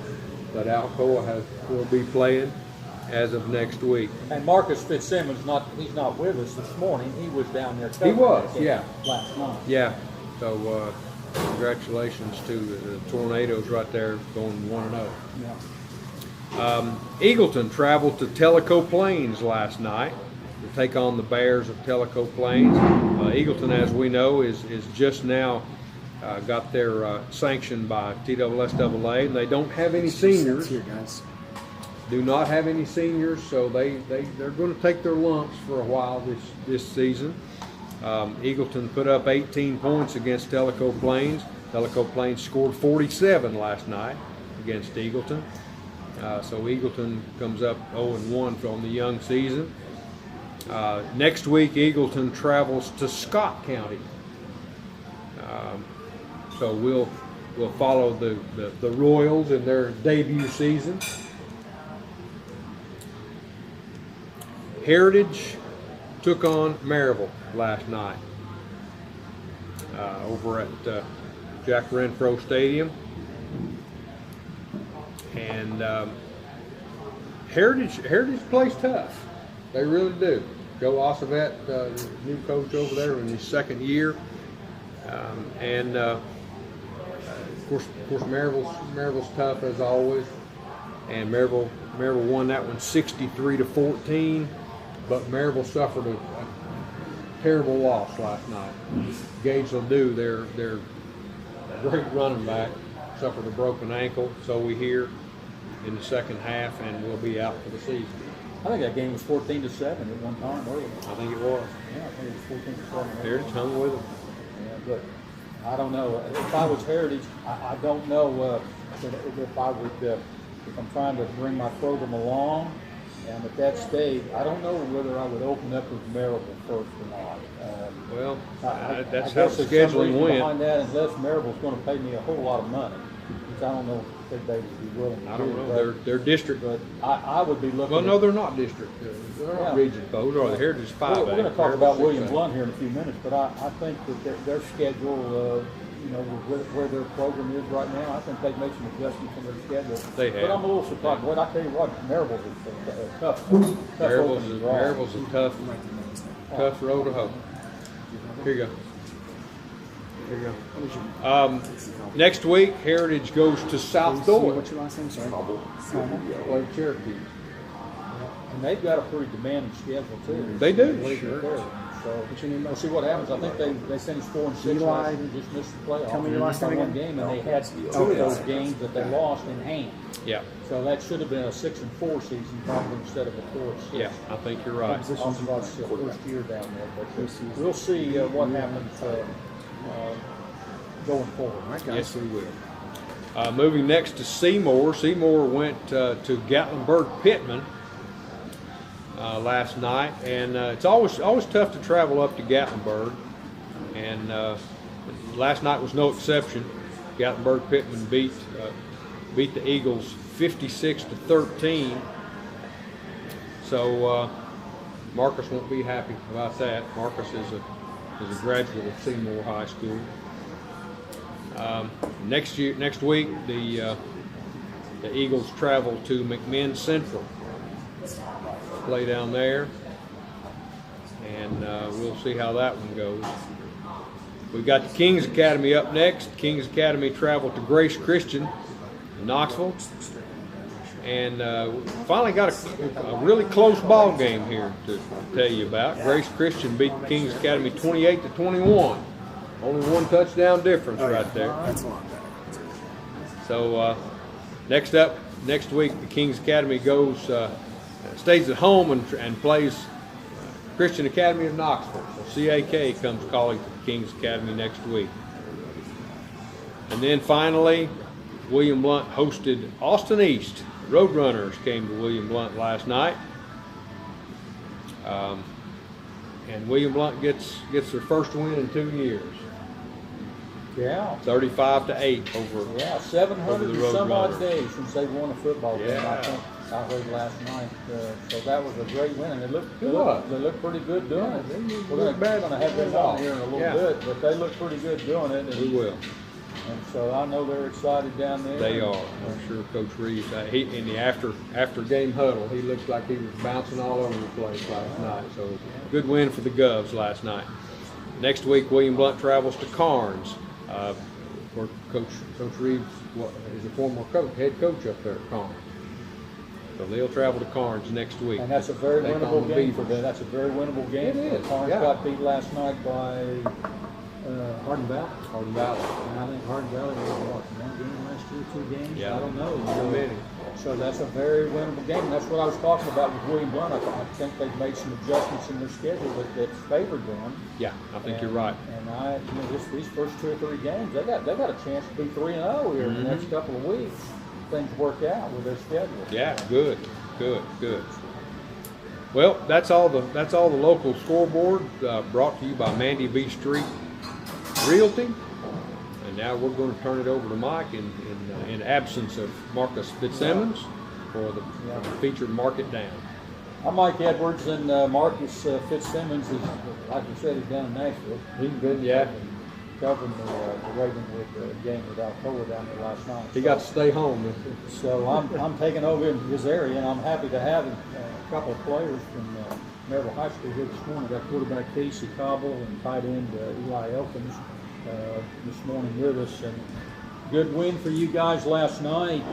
that Alcoa will be playing. as of next week. And Marcus Fitzsimmons, he's not with us this morning. He was down there. He was, covering that game yeah. last night. Yeah. So congratulations to the Tornadoes right there, going 1-0. Yeah. Eagleton traveled to Tellico Plains last night to take on the Bears of Tellico Plains. Eagleton, as we know, is just now got their sanction by TSSAA, and they don't have any seniors. Here, guys. Do not have any seniors, so they're going to take their lumps for a while this season. Eagleton put up 18 points against Tellico Plains. Tellico Plains scored 47 last night against Eagleton. So Eagleton comes up 0-1 from the young season. Next week, Eagleton travels to Scott County. So we'll follow the Royals in their debut season. Heritage took on Maryville last night over at Jack Renfro Stadium. And Heritage plays tough. They really do. Joe Ossavet, new coach over there in his second year. Of course, Maryville's tough as always. And Maryville won that one 63-14. But Maryville suffered a terrible loss last night. Gage Ledoux, their great running back, suffered a broken ankle, so we hear, in the second half, and will be out for the season. I think that game was 14-7 at one time, wasn't it? I think it was. Yeah, I think it was 14-7. Heritage hung with them. Yeah, but I don't know. If I was Heritage, I don't know if I would, if I'm trying to bring my program along, and at that stage, I don't know whether I would open up with Maryville first or not. Well, I that's guess how the there's some scheduling reason went. behind that, unless Maryville's going to pay me a whole lot of money, which I don't know if they would be willing to do. I don't know. They're district. But I would be looking. Well, no, they're not district. They're not region codes, or the Heritage is 5A. We're going to talk about William Blunt here in a few minutes, but I think that their schedule, where their program is right now, I think they've made some adjustments in their schedule. They have. But I'm a little surprised. Boy, I tell you what, Maryville's is a tough Maryville's a tough road to hoe. Here you go. Here you go. Next week, Heritage goes to South Door. What's your last name? Sorry. Play Cherokee. And they've got a pretty demanding schedule too. They do. So we'll see what happens. I think they finished 4-6 last year, just missed the playoffs. Tell me your last They name won one again. game, and they had two of those games that they lost in hand. Yeah. So that should have been a 6-4 season probably instead of a 4-6. Yeah, I think you're right. Oswald's first year down there, but we'll see what happens going forward. All right, guys. Yes, we will. Moving next to Seymour. Seymour went to Gatlinburg Pittman last night, and it's always tough to travel up to Gatlinburg, and last night was no exception. Gatlinburg Pittman beat the Eagles 56-13. So Marcus won't be happy about that. Marcus is a graduate of Seymour High School. Next week, the Eagles travel to McMinn Central, play down there, and we'll see how that one goes. We've got the Kings Academy up next. Kings Academy traveled to Grace Christian in Knoxville, and finally got a really close ball game here to tell you about. Grace Christian beat the Kings Academy 28-21. Only one touchdown difference right there. That's a lot better. So next week, the Kings Academy stays at home and plays Christian Academy of Knoxville. So CAK comes calling to the Kings Academy next week. And then finally, William Blunt hosted Austin East. Roadrunners came to William Blunt last night. And William Blunt gets their first win in 2 years. Yeah. 35-8 over. Yeah, 700 and some odd Roadrunners. days since they won a football game. Yeah. I think I heard last night. So that was a great win, and they look pretty good doing it. We're going to have them on here in a little bit, but they look pretty good doing it. We will. And so I know they're excited down there. They are. I'm sure Coach Reeves. He in the after game huddle, he looked like he was bouncing all over the place last night. So good win for the Govs last night. Next week, William Blount travels to Carnes. Where Coach Reeves is a former head coach up there at Carnes. So they'll travel to Carnes next week. And that's a very winnable game for them. That's a very winnable game. It is. Carnes got beat last night by Hardin Valley. Hardin Valley. And I think Hardin Valley was one game last year, 2 games. Yeah. I don't know. So many. So that's a very winnable game. And that's what I was talking about with William Blount. I think they've made some adjustments in their schedule that favored them. Yeah, I think you're right. And these first 2 or 3 games, they got a chance to be 3-0 here in the next couple of weeks. Things work out with their schedule. Yeah, good. Well, that's all the local scoreboard brought to you by Mandy B Street Realty. And now we're going to turn it over to Mike in absence of Marcus Fitzsimmons for the featured Mark It Down. I'm Mike Edwards, and Marcus Fitzsimmons is, like you said, he's down in Nashville. He's been, yeah. Covering the Ravenwood game with Alcoa down there last night. He got to stay home. So I'm taking over in his area, and I'm happy to have a couple of players from Maryville High School here this morning. Got quarterback Casey Cobble and tight end Eli Elkins this morning with us. And good win for you guys last night.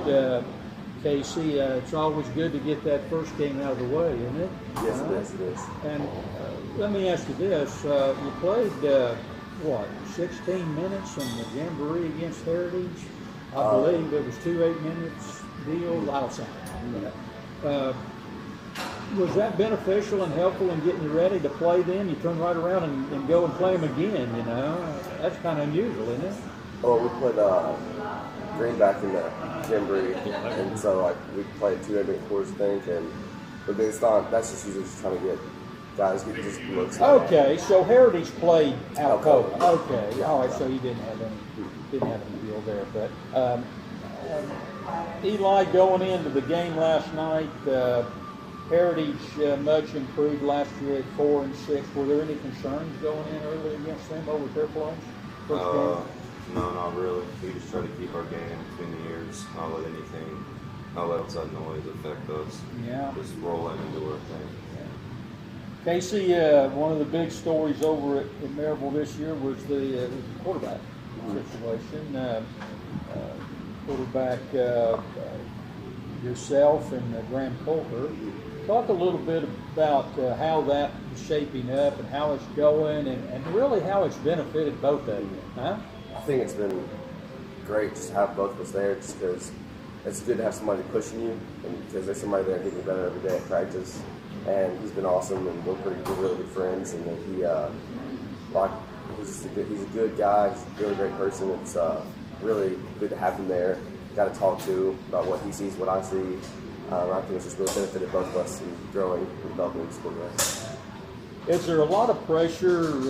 Casey, it's always good to get that first game out of the way, isn't it? Yes, it is. And let me ask you this. You played, 16 minutes in the Jamboree against Heritage? I believe it was 2 8-minute deals. I don't know. Was that beneficial and helpful in getting you ready to play them? You turn right around and go and play them again, you know? That's kind of unusual, isn't it? Oh, we put Greenback in the Jamboree, and so we played 2 8-minute quarters, I think, but it's not. That's just usually just trying to get guys get just looks. Okay, so Heritage played Alcoa. Alcoa. Okay, all right. So you didn't have any deal there, but Eli, going into the game last night, Heritage much improved last year at 4 and 6. Were there any concerns going in early against them over their plays? First game? No, not really. We just try to keep our game between the ears, not let outside noise affect us. Yeah. Just roll in and do our thing. Casey, one of the big stories over at Maryville this year was the quarterback situation. Quarterback yourself and Graham Coulter. Talk a little bit about how that is shaping up and how it's going and really how it's benefited both of you. Huh? I think it's been great just to have both of us there, just because it's good to have somebody pushing you, and because there's somebody there getting better every day at practice. And he's been awesome, and we're really good friends. And he's a good guy. He's a really great person. It's really good to have him there. Got to talk to about what he sees, what I see. I think it's just really benefited both of us in growing and developing the quarterback. Is there a lot of pressure?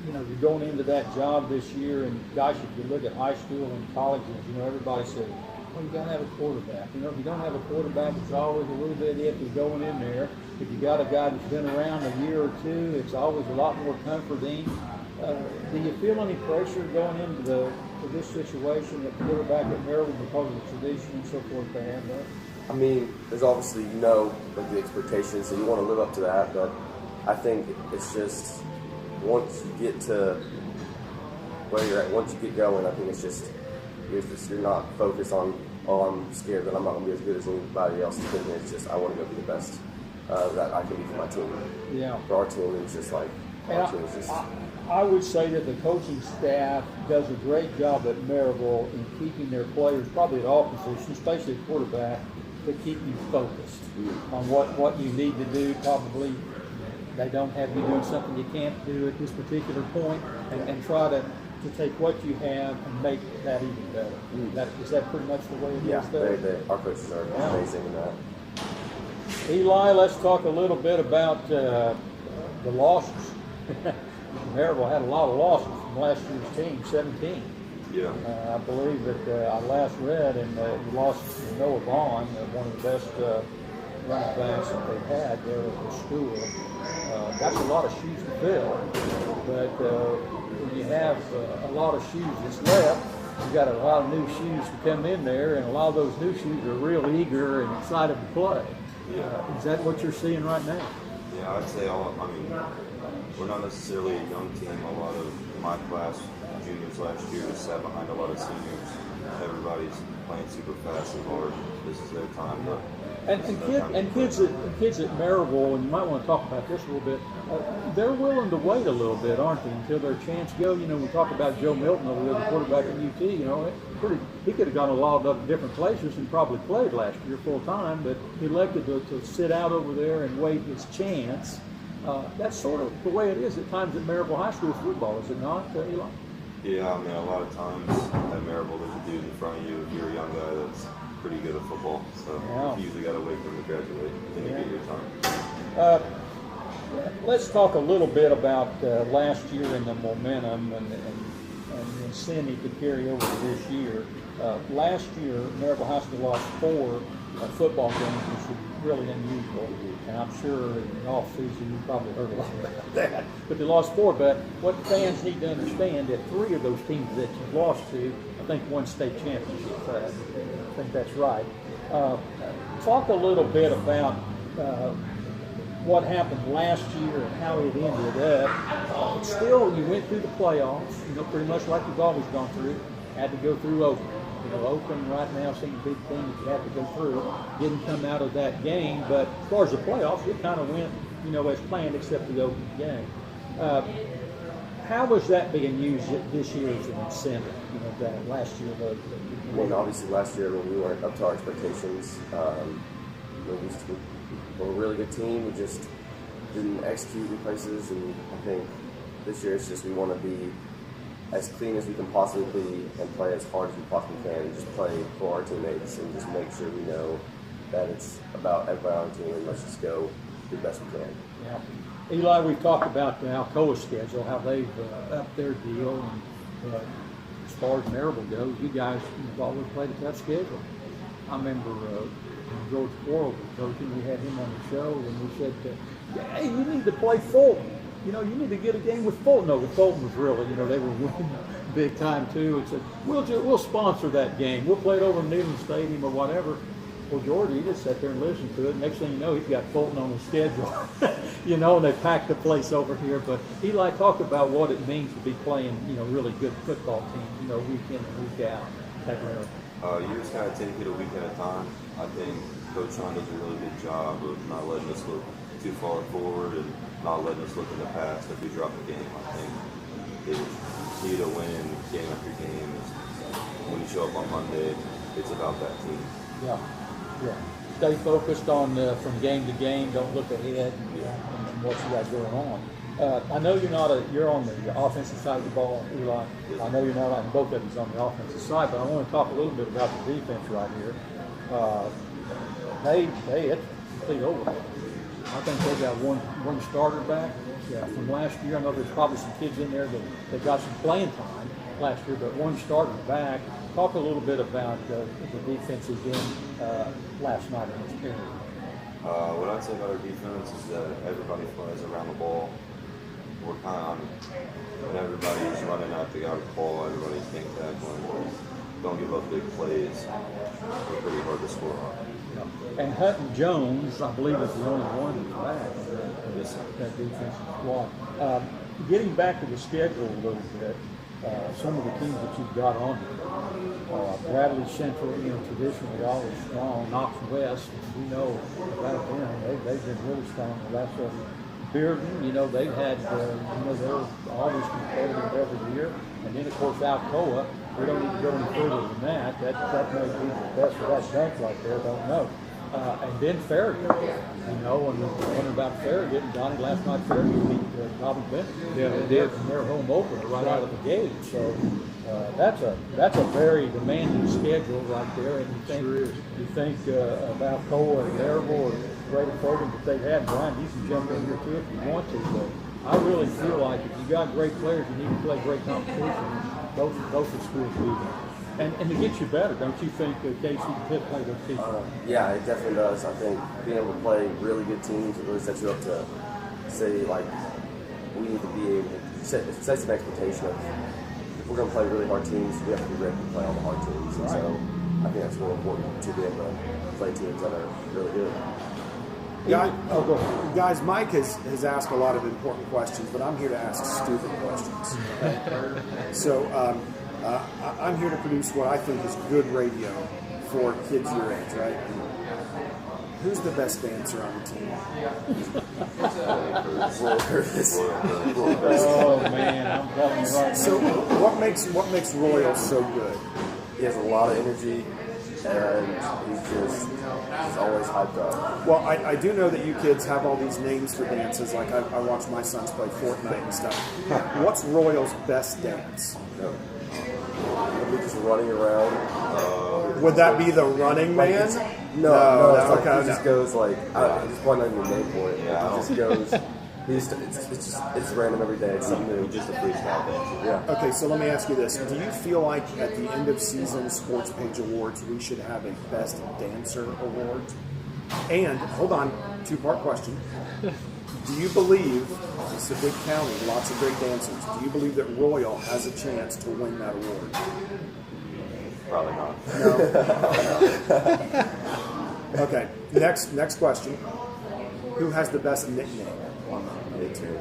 You're going into that job this year, and gosh, if you look at high school and colleges, everybody says, well, you got to have a quarterback. If you don't have a quarterback, it's always a little bit iffy going in there. If you got a guy that's been around a year or two, it's always a lot more comforting. Do you feel any pressure going into this situation at quarterback at Maryville because of the tradition and so forth they have there? I mean, there's obviously, the expectations, so you want to live up to that, but I think it's just once you get to where you're at, once you get going, I think it's just you're not focused on, I'm scared that I'm not going to be as good as anybody else is thinking. It's just I want to go be the best that I can be for my team. Yeah. For our team, it's just like I would say that the coaching staff does a great job at Maryville in keeping their players, probably at all positions, especially at quarterback, to keep you focused on what you need to do. Probably they don't have you doing something you can't do at this particular point, and try to take what you have and make that even better. Is that pretty much the way it is there? Our coaches are amazing in that. Eli, let's talk a little bit about the losses. Maryville had a lot of losses from last year's team, 17. Yeah. I believe that I last read, and you lost Noah Vaughn, one of the best running backs that they've had there at the school. That's a lot of shoes to fill. But when you have a lot of shoes that's left, you got a lot of new shoes to come in there, and a lot of those new shoes are real eager and excited to play. Is that what you're seeing right now? Yeah, I'd say we're not necessarily a young team. A lot of my class, juniors last year, sat behind a lot of seniors. Everybody's playing super fast and hard. This is their time. Kids at Maryville, and you might want to talk about this a little bit, they're willing to wait a little bit, aren't they, until their chance go. You know, we talk about Joe Milton over there, the quarterback at UT, you know, he could have gone a lot of different places and probably played last year full time, but he elected to sit out over there and wait his chance. That's sort of the way it is at times at Maryville High School football, is it not, Eli? Yeah, I mean, a lot of times at Maryville, there's a dude in front of you if you're a young guy that's pretty good at football. So you usually got to wait for him to graduate, then you get your time. Let's talk a little bit about last year and the momentum and the incentive to carry over to this year. Last year, Maryville High School lost 4 football games, which is really unusual. And I'm sure in the off-season you probably heard a lot about that. But they lost 4. But what fans need to understand that 3 of those teams that you've lost to, I think, won state championship. I think that's right. Talk a little bit about what happened last year and how it ended up. Still, you went through the playoffs, you know, pretty much like you've always gone through. Had to go through Oakland. You know, Oakland right now seems a big thing that you have to go through. Didn't come out of that game, but as far as the playoffs, it kind of went, you know, as planned, except the Oakland game. How was that being used this year as an incentive? You know, that last year, I mean, obviously last year when we weren't up to our expectations, we're a really good team. We just didn't execute in places, and I think this year it's just we want to be as clean as we can possibly be and play as hard as we possibly can and just play for our teammates and just make sure we know that it's about everybody on the team and let's just go do the best we can. Yeah. Eli, we've talked about the Alcoa schedule, how they've upped their deal, and as far as Maryville goes, you guys have always played a tough schedule. I remember when George Quarles was coaching, we had him on the show, and we said, hey, you need to play Fulton. You know, you need to get a game with Fulton. No, Fulton was really, you know, they were winning big time too. And said, we'll sponsor that game. We'll play it over in Neyland Stadium or whatever. Well, George, he just sat there and listened to it. Next thing you know, he's got Fulton on his schedule. You know, and they packed the place over here. But Eli, talk about what it means to be playing, you know, really good football teams, you know, week in and week out. You just kind of take it a week at a time. I think Coach Sean does a really good job of not letting us look too far forward and not letting us look in the past. If we drop a game, I think they need to win game after game. When you show up on Monday, it's about that team. Yeah. Stay focused on from game to game. Don't look ahead and what you got going on. I know you're on the offensive side of the ball, Eli. I know you're not on both of you's on the offensive side, but I want to talk a little bit about the defense right here. It's complete over. I think they got one starter back from last year. I know there's probably some kids in there that got some playing time last year, but one starter back. Talk a little bit about the defense again last night in this period. What I'd say about our defense is that everybody plays around the ball. We're kind of, when everybody's running out to get the ball, everybody's getting tackling. Don't give up big plays. They're pretty hard to score on. And Hutton Jones, I believe, is the only one back that defensive squad. Getting back to the schedule a little bit, some of the teams that you've got on here, Bradley Central, you know, traditionally always strong. Knox West, we know about them. They've been really strong the last several years. Bearden, you know, they've had, you know, they're always competitive every year. And then, of course, Alcoa, we don't need to go any further than that. That may be the best of that bank right there, don't know. And then Farragut, you know, and we're wondering about Farragut. And Donnie, last night Farragut beat Bobby Bennett. Yeah, they did. From their home opener right out of the gate. So that's a very demanding schedule right there. And you think about Alcoa and Maryville or greater program that they've had. Brian, you can jump in here too if you want to. But I really feel like if you got great players, you need to play great competition. Those are schools leading. And it gets you better, don't you think, Casey, to play those teams? Yeah, it definitely does. I think being able to play really good teams, it really sets you up to say, like, we need to be able to set an expectation of if we're going to play really hard teams, we have to be ready to play all the hard teams. And so I think that's really important to be able to play teams that are really good. Guys, Mike has asked a lot of important questions, but I'm here to ask stupid questions. So I'm here to produce what I think is good radio for kids your age, right? Who's the best dancer on the team? Oh man, I'm telling you right So what makes Royal so good? He has a lot of energy, and he's always hyped up. Well, I do know that you kids have all these names for dances. Like I watch my sons play Fortnite and stuff. What's Royal's best dance? He'll be just running around. Would that be the Running Man? No, it's like okay, he just goes like, he's probably not even a name for it. Yeah, He just goes. It's random every day. It's something new. Just a freestyle dancer. Yeah. Okay, so let me ask you this. Do you feel like at the end of season Sports Page Awards, we should have a Best Dancer Award? And, hold on, two-part question. Do you believe, it's a big county, lots of great dancers, do you believe that Royal has a chance to win that award? Probably not. No? Okay, next question. Who has the best nickname on the team?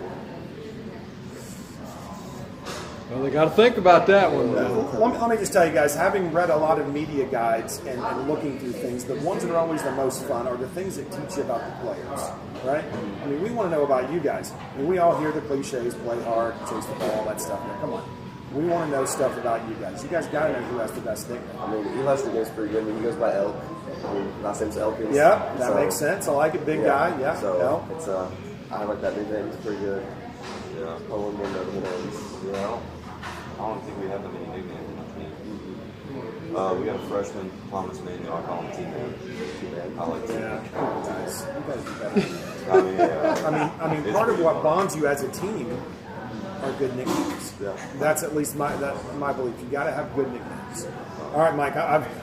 Well, they got to think about that one. Let me just tell you guys, having read a lot of media guides and looking through things, the ones that are always the most fun are the things that teach you about the players, right? I mean, we want to know about you guys. I mean, we all hear the cliches, play hard, chase the ball, all that stuff. Now, come on. We want to know stuff about you guys. You guys got to know who has the best nickname. I mean, Eli's nickname's pretty good. I mean, he goes by Elk. I mean, last name's Elkins. Yeah, that makes sense. I like it. Big guy. Yeah. So Elk. it's I like that nickname. It's pretty good. Yeah. Probably one of the names. Yeah. I don't think we have that many nicknames in our team. We got a freshman, Thomas Manuel. I call him T-Man. I like T-Man. Yeah. Nice. You guys do better. I mean, yeah. I mean, It's part of pretty what fun. bonds you as a team are good nicknames. Yeah. That's at least my belief. You got to have good nicknames. All right, Mike.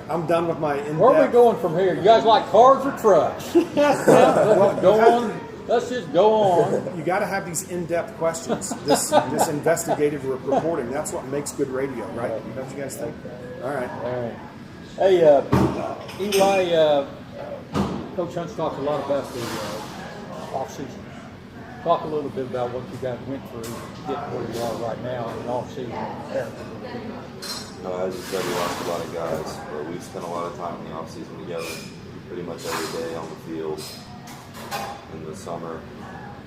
I'm done with my in-depth. Where are we going from here? You guys like cars or trucks? Go on. Let's just go on. You got to have these in-depth questions. This investigative reporting. That's what makes good radio, right? Don't you guys think? All right. All right. Hey, Eli, Coach Hunt's talked a lot about the off-season. Talk a little bit about what you guys went through to get where you are right now in off-season. As you said, we lost a lot of guys, but we spent a lot of time in the off season together, pretty much every day on the field, in the summer,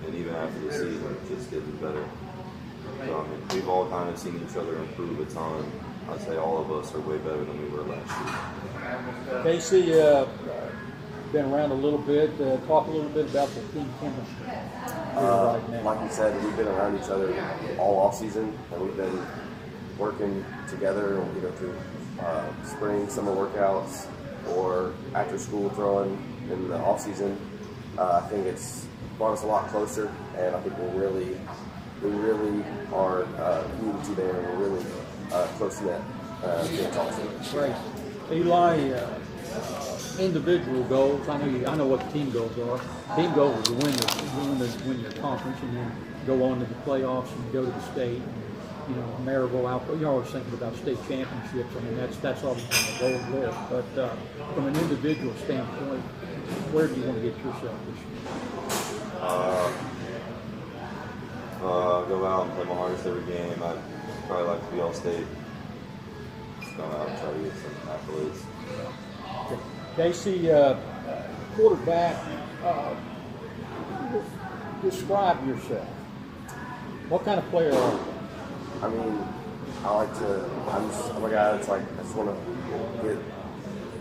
and even after the season, just getting better. So, I mean, we've all kind of seen each other improve a ton. I'd say all of us are way better than we were last year. Casey, been around a little bit. Talk a little bit about the team chemistry right now. Like you said, we've been around each other all off season, and we've been working together, through spring, summer workouts, or after school throwing in the off season. I think it's brought us a lot closer, and I think we really are community there, and we're really close knit. Great. Eli, individual goals. I know what the team goals are. Team goals is to win your conference, and then go on to the playoffs and go to the state. Maryville output. You're always thinking about state championships. I mean, that's always on the goal list. But from an individual standpoint, where do you want to get yourself this year? Go out and play my hardest every game. I'd probably like to be all state. Just go out and try to get some accolades. Casey, quarterback, describe yourself. What kind of player are you? I mean, I'm a guy that's like, I just want to get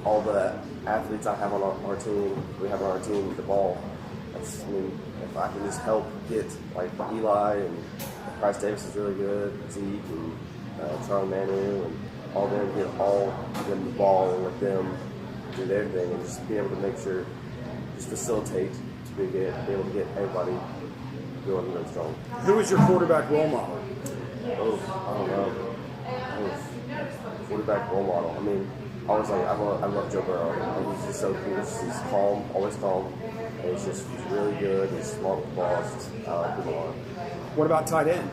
all the athletes I have on our team, the ball. If I can just help get like Eli and Bryce Davis is really good, Zeke and Charlie Manu and all them, get all them the ball and let them do their thing and just be able to make sure, just facilitate to be able to get everybody going really strong. Who is your quarterback role model? I don't know. quarterback role model. I mean, I love Joe Burrow. And he's just so cool. He's calm, always calm. And he's really good. He's smart with the ball. I like him a lot. What about tight end?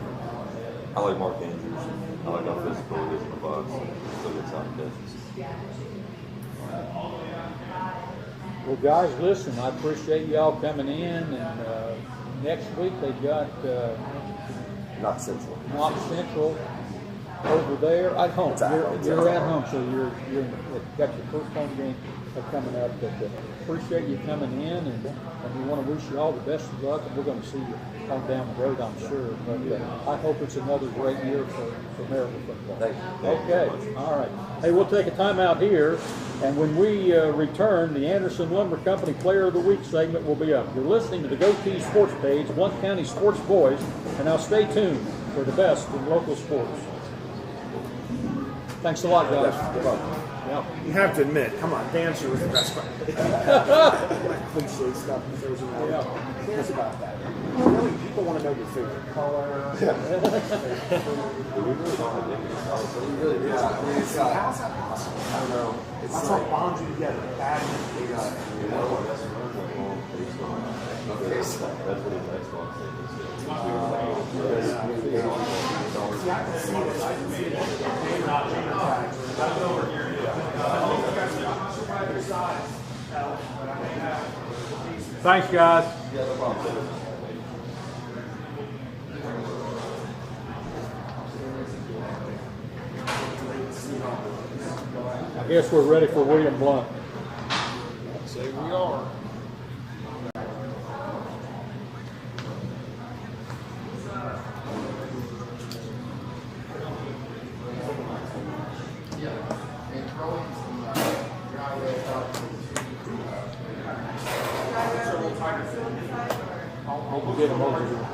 I like Mark Andrews. I like how physical he is in the box. Still gets out and catches. Well, guys, listen, I appreciate y'all coming in, and next week they've got Not Central. Knox Central over there at home. It's at home. You're at home, so you've got your first home game coming up. But appreciate you coming in, and we want to wish you all the best of luck. And we're going to see you on down the road, I'm sure. But I hope it's another great year for Maryville football. Thank you. Okay, all right. Hey, we'll take a time out here, and when we return, the Anderson Lumber Company Player of the Week segment will be up. You're listening to the Goatee Sports Page, Blount County Sports Voice, and now stay tuned for the best in local sports. Thanks a lot, guys. Yeah. You have to admit, come on, dancer was the best part. Cliche stuff that throws around. Yeah. Who cares about that? Really, people want to know your favorite color. We really don't have any. How's that possible? I don't know. That's what bonds you together. Badminton. You know, that's what his Xbox thing is. See, I can see this. I can see it. Thanks, guys. I guess we're ready for William Blount. Say we are. We'll get him over here.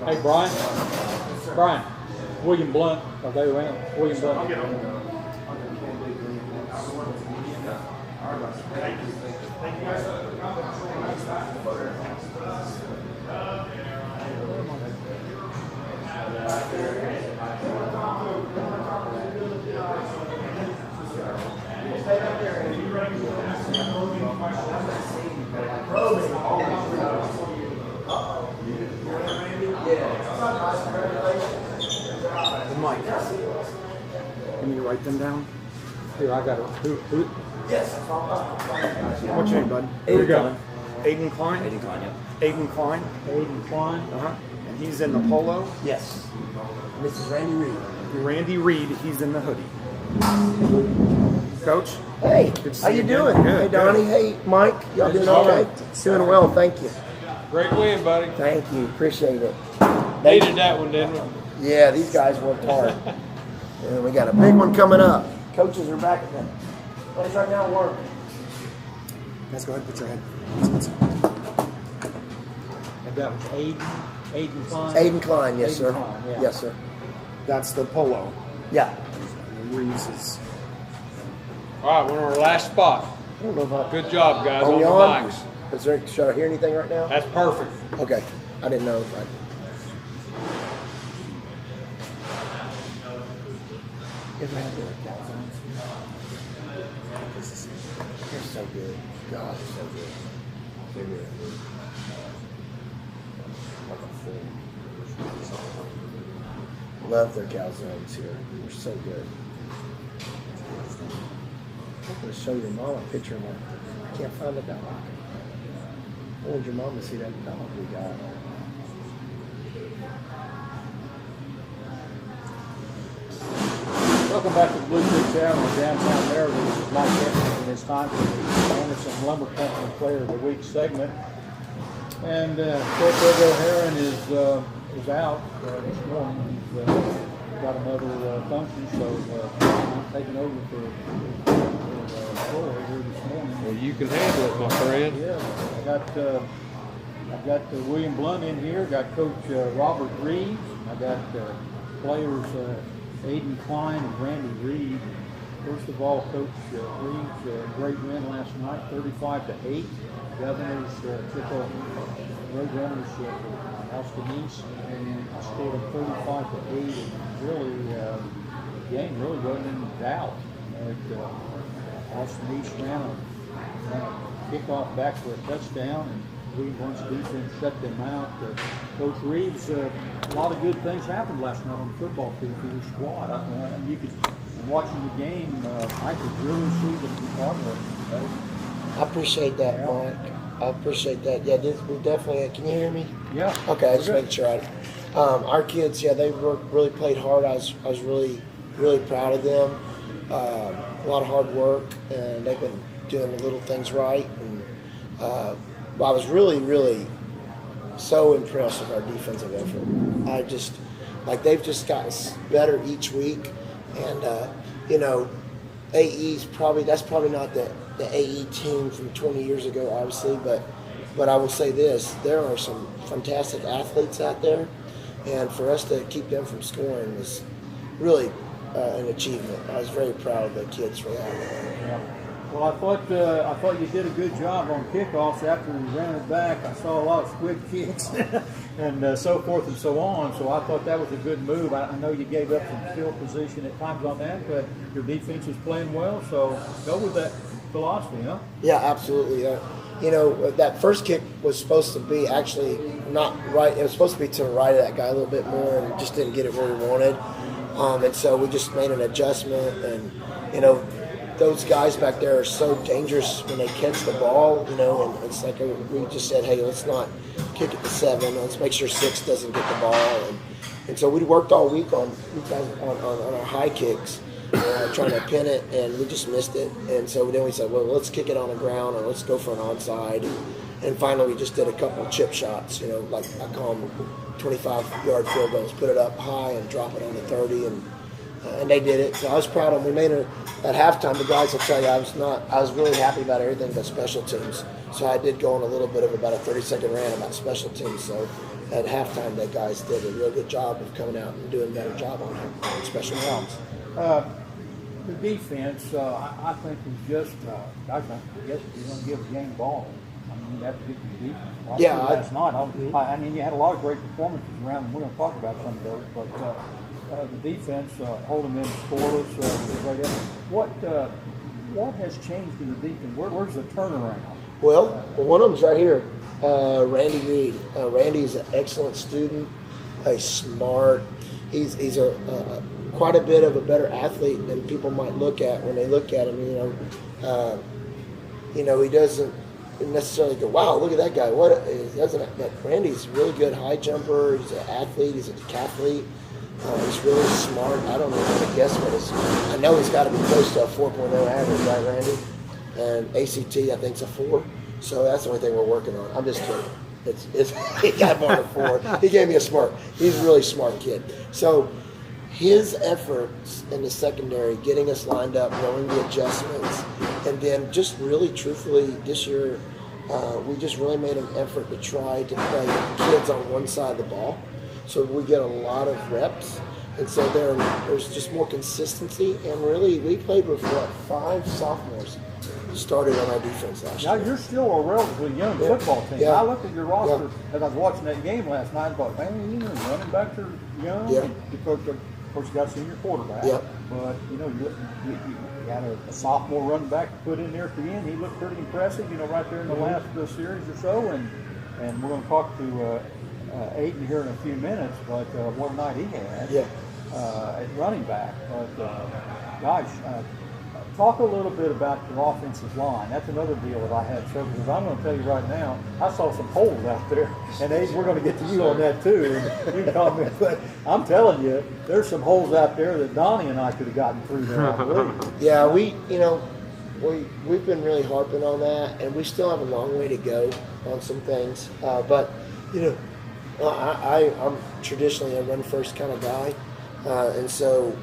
Hey, Brian. Brian. William Blount. Are they around? William Blount. Mike, can you write them down? Here, I got it. Who? What's your name, bud? Here we go. Aiden Klein? Aiden Klein, yeah. Aiden Klein? Aiden Klein. Uh-huh. And he's in the polo? Yes. This is Randy Reed. Randy Reed, he's in the hoodie. Coach? Hey, Good to see how you you again. doing? Good, Hey, Donnie. Hey, Mike. Y'all doing okay? Doing well, thank you. Great win, buddy. Thank you. Appreciate it. Needed that one, didn't we? Yeah, these guys worked hard. And we got a big one coming up. Coaches are back at the place right now working. Guys, go ahead, put your head. And that was Aiden Klein. Aiden Klein, yes, Aiden sir. Klein, yeah. Yes, sir. That's the polo. Yeah. And Reeves is... All right, we're on our last spot. I don't know about Good job, guys, Are on we the on? mics. Is there, should I hear anything right now? That's perfect. Okay. I didn't know. If I... Ever had the calzones? They're so good. God, they're so good. They're good. Like a full. Love their calzones here. They're so good. I'm going to show your mom a picture of my. I can't find the dog. I wanted your mom to see that dog we got. Welcome back to the Blue Tick Tavern in downtown Maryville. This is Mike Evans, and it's time for the Anderson Lumber Company Player of the Week segment. And Coach O'Haron is out this morning. He's got another function, so I'm taking over for Troy here this morning. Well, you can handle it, my friend. Yeah, I've got William Blount in here. Got Coach Robert Reed. I got players Aiden Klein and Randy Reed. First of all, Coach Reeves, great win last night, 35-8. Governors took a road runners Austin East and scored a 35-8. And really, the game really wasn't in doubt. Austin East ran a kickoff back for a touchdown, and Cleveland's defense shut them out. Coach Reeves, a lot of good things happened last night on the football field for your squad. You could, watching the game, I could really see the progress. I appreciate that, Mike. I appreciate that. Yeah, we definitely. Can you hear me? Yeah. Okay, just making sure. Our kids, yeah, they really played hard. I was really proud of them. A lot of hard work, and they've been doing the little things right. And I was really so impressed with our defensive effort. They've just gotten better each week, and AE's that's probably not the AE team from 20 years ago, obviously, but I will say this: there are some fantastic athletes out there, and for us to keep them from scoring was really an achievement. I was very proud of the kids for that. Yeah. Well, I thought you did a good job on kickoffs after we ran it back. I saw a lot of squib kicks and so forth and so on. So I thought that was a good move. I know you gave up some field position at times on that, but your defense was playing well. So go with that philosophy, huh? Yeah, absolutely. That first kick was supposed to be actually not right. It was supposed to be to the right of that guy a little bit more, and just didn't get it where we wanted. And so we just made an adjustment, and those guys back there are so dangerous when they catch the ball, and it's like we just said, hey, let's not kick it to 7. Let's make sure 6 doesn't get the ball. And so we worked all week on our high kicks, trying to pin it, and we just missed it. And so then we said, well, let's kick it on the ground, or let's go for an onside. And finally we just did a couple of chip shots, like I call them 25-yard field goals, put it up high and drop it on the 30, and they did it. So I was proud of them. We made it at halftime. The guys will tell you I was really happy about everything but special teams. So I did go on a little bit of about a 30-second rant about special teams. So at halftime, the guys did a real good job of coming out and doing a better job on special teams. The defense, I think, is just, I guess if you're going to give a game ball, you have to get the defense. Yeah. Last night, you had a lot of great performances around, and we're going to talk about some of those, but the defense, holding them scoreless, was a great effort. What has changed in the defense? Where's the turnaround? Well, one of them's right here, Randy Reed. Randy's an excellent student. He's smart. He's quite a bit of a better athlete than people might look at when they look at him. He doesn't necessarily go, wow, look at that guy. But Randy's a really good high jumper. He's an athlete. He's a decathlete. He's really smart. I don't know how to guess what his. I know he's got to be close to a 4.0 average, right, Randy? And ACT, I think, is a 4. So that's the only thing we're working on. I'm just kidding. He got more than 4. He gave me a smart. He's a really smart kid. So his efforts in the secondary, getting us lined up, knowing the adjustments, and then just really truthfully this year, we just really made an effort to try to play kids on one side of the ball. So we get a lot of reps, and so there's just more consistency. And really, we played with 5 sophomores started on our defense last year. Now you're still a relatively young football team. Yeah. I looked at your roster as I was watching that game last night and thought, man, running backs are young. Yeah. Because of course you got a senior quarterback. Yeah. But you got a sophomore running back to put in there at the end. He looked pretty impressive, right there in the last series or so. And we're going to talk to Aiden here in a few minutes, but what night he had at running back. But talk a little bit about your offensive line. That's another deal that I had trouble with. I'm going to tell you right now, I saw some holes out there, and Aiden, we're going to get to you on that too. And you comment, but I'm telling you, there's some holes out there that Donnie and I could have gotten through there, I believe. Yeah, we've been really harping on that, and we still have a long way to go on some things. But I'm traditionally a run-first kind of guy, and so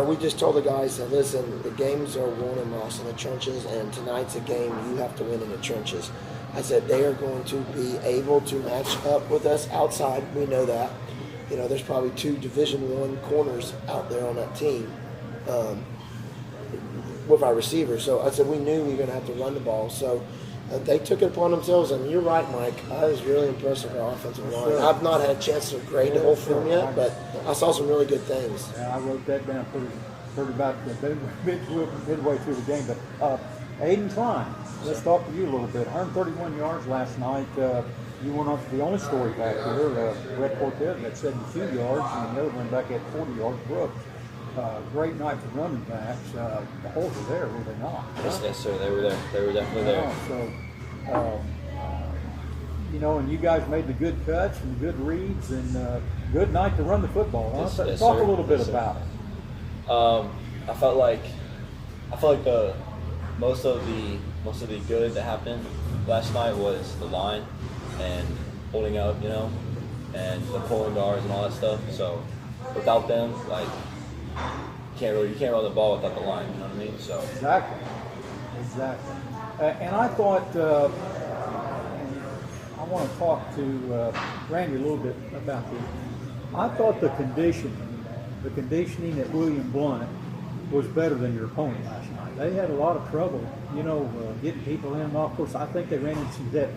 we just told the guys that, listen, the games are won and lost in the trenches, and tonight's a game you have to win in the trenches. I said they are going to be able to match up with us outside. We know that. There's probably 2 Division I corners out there on that team. with our receivers. So I said we knew we were going to have to run the ball. So they took it upon themselves. And you're right, Mike. I was really impressed with our offensive line. Sure. I've not had a chance to grade the whole film yet, but I saw some really good things. Yeah, I wrote that down pretty about midway through the game. But Aiden Klein, let's talk to you a little bit. 131 yards last night. You went on to the only story back here. Brett Cortez had 72 yards, and the other one back at 40 yards. Brooks. Great night for running backs. The holes were there, were they not? Yes, sir. They were there. They were definitely there. So, and you guys made the good cuts and the good reads, and good night to run the football. Huh? Yes, Talk sir. a little bit Yes, sir. about it. I felt like the most of the good that happened last night was the line and holding up, and the pulling guards and all that stuff. So without them, like you can't run the ball without the line. You know what I mean? So Exactly. And I thought, I want to talk to Randy a little bit about this. I thought the conditioning at William Blount was better than your opponent last night. They had a lot of trouble, getting people in and off. Of course, I think they ran into some depth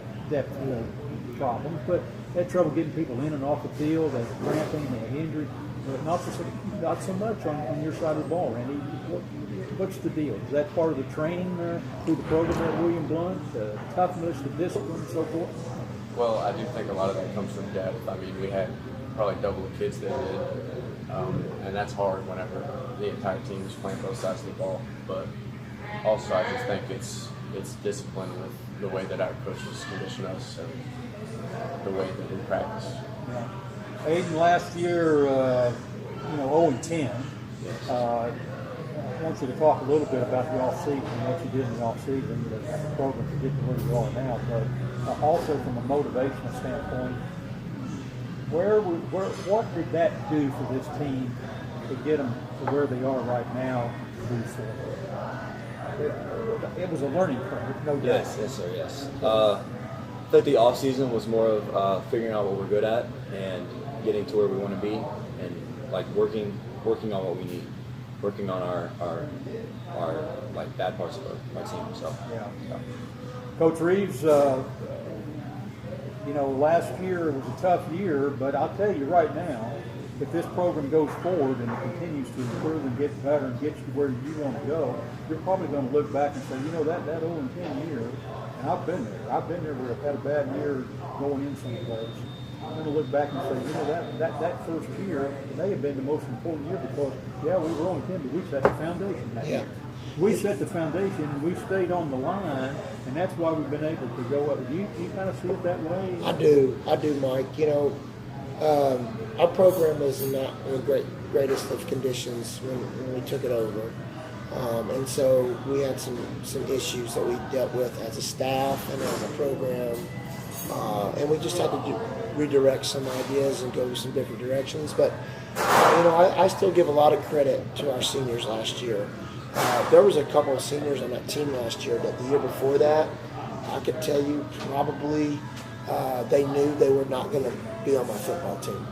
problems, but they had trouble getting people in and off the field. They had cramping, they had injury, but not so much on your side of the ball, Randy. What's the deal? Is that part of the training through the program at William Blount, the toughness, the discipline, and so forth? Well, I do think a lot of that comes from depth. I mean, we had probably double the kids they did, and that's hard whenever the entire team is playing both sides of the ball. But also, I just think it's discipline with the way that our coaches condition us and the way that we practice. Yeah. Aiden, last year, 0-10. Yes. I want you to talk a little bit about the off-season and what you did in the off-season, the program to get to where you are now, but also from a motivational standpoint, what did that do for this team to get them to where they are right now? It was a learning curve, no doubt. yes, sir. Yes. I think the off season was more of figuring out what we're good at and getting to where we want to be, and like working on what we need. Working on our like bad parts of our team. So Yeah. Coach Reeves, last year was a tough year, but I'll tell you right now, if this program goes forward and it continues to improve and get better and get you where you want to go, you're probably going to look back and say, that 0-10 year, and I've been there where I've had a bad year going in someplace. I'm going to look back and say, that first year may have been the most important year because, we were only 10, but we set the foundation that year. We set the foundation and we stayed on the line, and that's why we've been able to go up. Do you kind of see it that way? I do, Mike. Our program was not in the greatest of conditions when we took it over. And so we had some issues that we dealt with as a staff and as a program. And we just had to redirect some ideas and go some different directions. But, I still give a lot of credit to our seniors last year. There was a couple of seniors on that team last year, but the year before that, I could tell you probably they knew they were not going to be on my football team.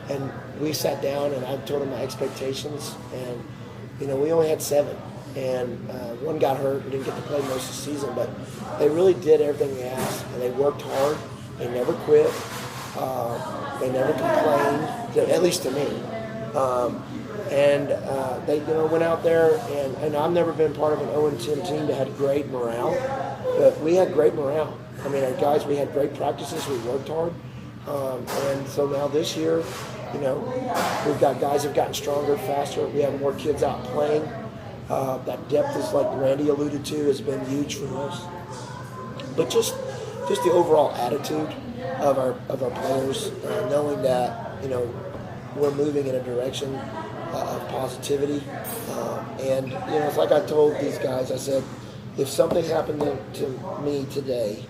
And we sat down and I told them my expectations, and, we only had 7. And one got hurt and didn't get to play most of the season, but they really did everything they asked, and they worked hard. They never quit. They never complained, at least to me. They went out there, and I've never been part of an 0-10 team that had great morale, but we had great morale. I mean, our guys, we had great practices. We worked hard. And so now this year, we've got guys who've gotten stronger, faster. We have more kids out playing. That depth, is like Randy alluded to, has been huge for us. But just the overall attitude of our players, knowing that we're moving in a direction of positivity, and it's like I told these guys. I said, if something happened to me today,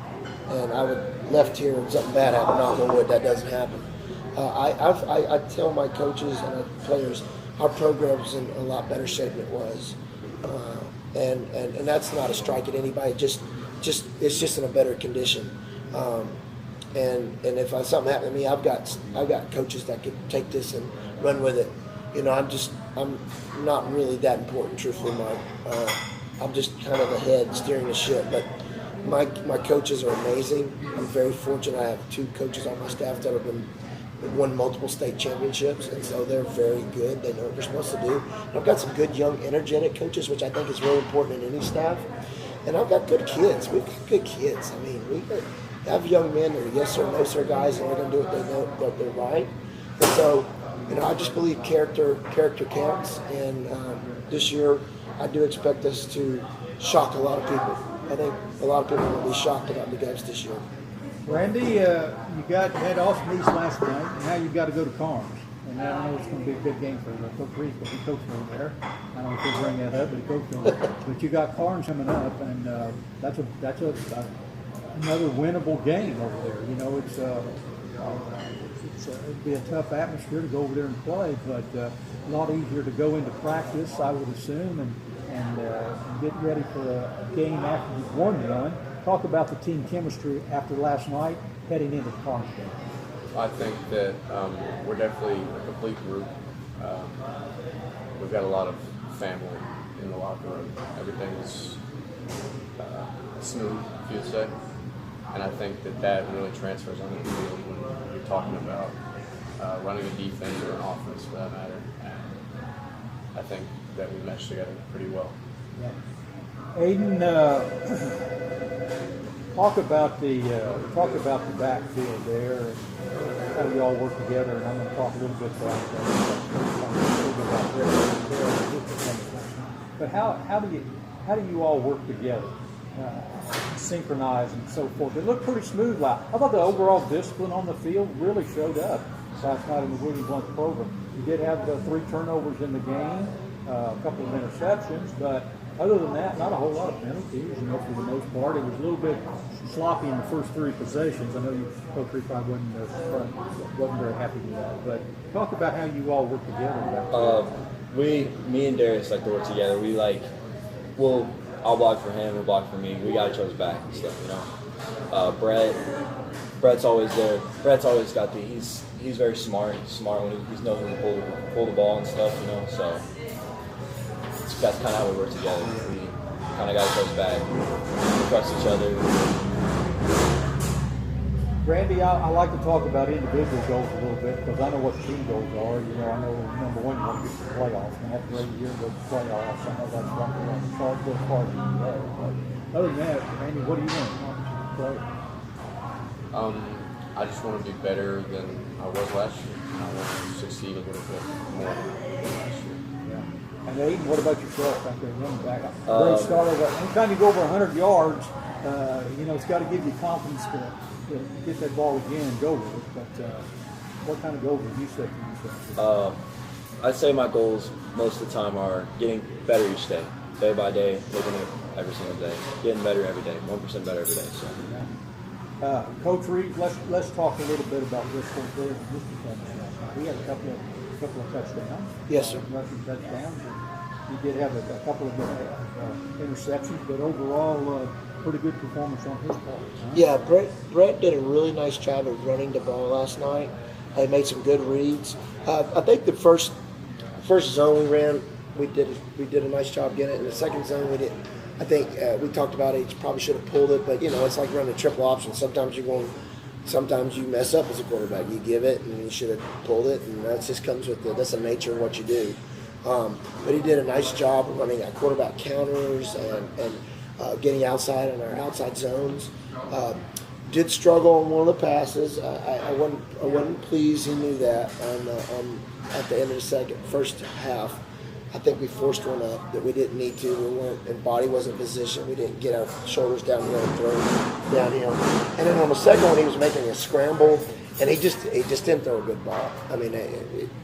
and I would left here and something bad happened, knock on wood, that doesn't happen. I tell my coaches and our players, our program's in a lot better shape than it was. And that's not a strike at anybody. It's just in a better condition. And if something happened to me, I've got coaches that could take this and run with it. I'm not really that important, truthfully, Mike. I'm just kind of the head steering the ship. But my coaches are amazing. I'm very fortunate. I have 2 coaches on my staff that have won multiple state championships, and so they're very good. They know what they're supposed to do. And I've got some good, young, energetic coaches, which I think is really important in any staff. And I've got good kids. We've got good kids. I mean, we have young men that are yes sir, no sir guys, and they're going to do what they know, what they're right. And so, I just believe character counts. And this year, I do expect us to shock a lot of people. I think a lot of people will be shocked about the Govs this year. Randy, you had Austin East last night, and now you've got to go to Carnes. And I know it's going to be a big game for Coach Reese, but he coached over there. I don't know if he'll bring that up, but he coached over there. But you got Carnes coming up, and that's another winnable game over there. It'd be a tough atmosphere to go over there and play, but a lot easier to go into practice, I would assume, and get ready for a game after you've won one. Talk about the team chemistry after last night heading into the Carnes game. I think that we're definitely a complete group. We've got a lot of family in the locker room. Everything is smooth, if you'd say. And I think that really transfers on the field when you're talking about running a defense or an offense, for that matter. And I think that we mesh together pretty well. Yeah. Aiden, talk about the backfield there and how you all work together. And I'm going to talk a little bit about but how do you all work together, synchronize and so forth? It looked pretty smooth. I thought the overall discipline on the field really showed up last night in the William Blunt program. You did have the 3 turnovers in the game, a couple of interceptions, but other than that, not a whole lot of penalties. For the most part, it was a little bit sloppy in the first 3 possessions. I know Coach Reed probably wasn't very happy with that. But talk about how you all work together. Me and Darius like to work together. I'll block for him, he'll block for me. We got each other's back and stuff, Brett's always there. Brett's always got he's very smart. He's smart when he knows when to pull the ball and stuff, so that's kind of how we work together. We kind of got each other's back. We trust each other. Randy, I like to talk about individual goals a little bit because I know what team goals are. I know number one, you want to get to the playoffs. And after 8 years, go to the playoffs. I know that's right around the start, good part of the day. But other than that, Randy, what do you want to play? I just want to be better than I was last year. And I want to succeed a little bit more than last year. And Aiden, what about yourself out there running back? Great start. Anytime you go over 100 yards, it's got to give you confidence to get that ball again and go with it. But what kind of goals have you set for yourself? I'd say my goals most of the time are getting better each day by day, looking at every single day, getting better every day, 1% better every day. So. Coach Reed, let's talk a little bit about this one there. We had a couple of touchdowns. Yes, sir. Rushing touchdowns. He did have a couple of interceptions, but overall, pretty good performance on his part. Huh? Yeah, Brett did a really nice job of running the ball last night. He made some good reads. I think the first zone we ran, we did a nice job getting it. In the second zone, we didn't. I think we talked about it. He probably should have pulled it, but it's like running a triple option. Sometimes you mess up as a quarterback. You give it, and you should have pulled it, and that just comes with that's the nature of what you do. But he did a nice job of running our quarterback counters and getting outside in our outside zones. Did struggle on one of the passes. I wasn't pleased. He knew that. At the end of the first half, I think we forced one up that we didn't need to. We weren't, and body wasn't positioned. We didn't get our shoulders downhill and throw downhill. And then on the second one, he was making a scramble, and he just didn't throw a good ball. I mean,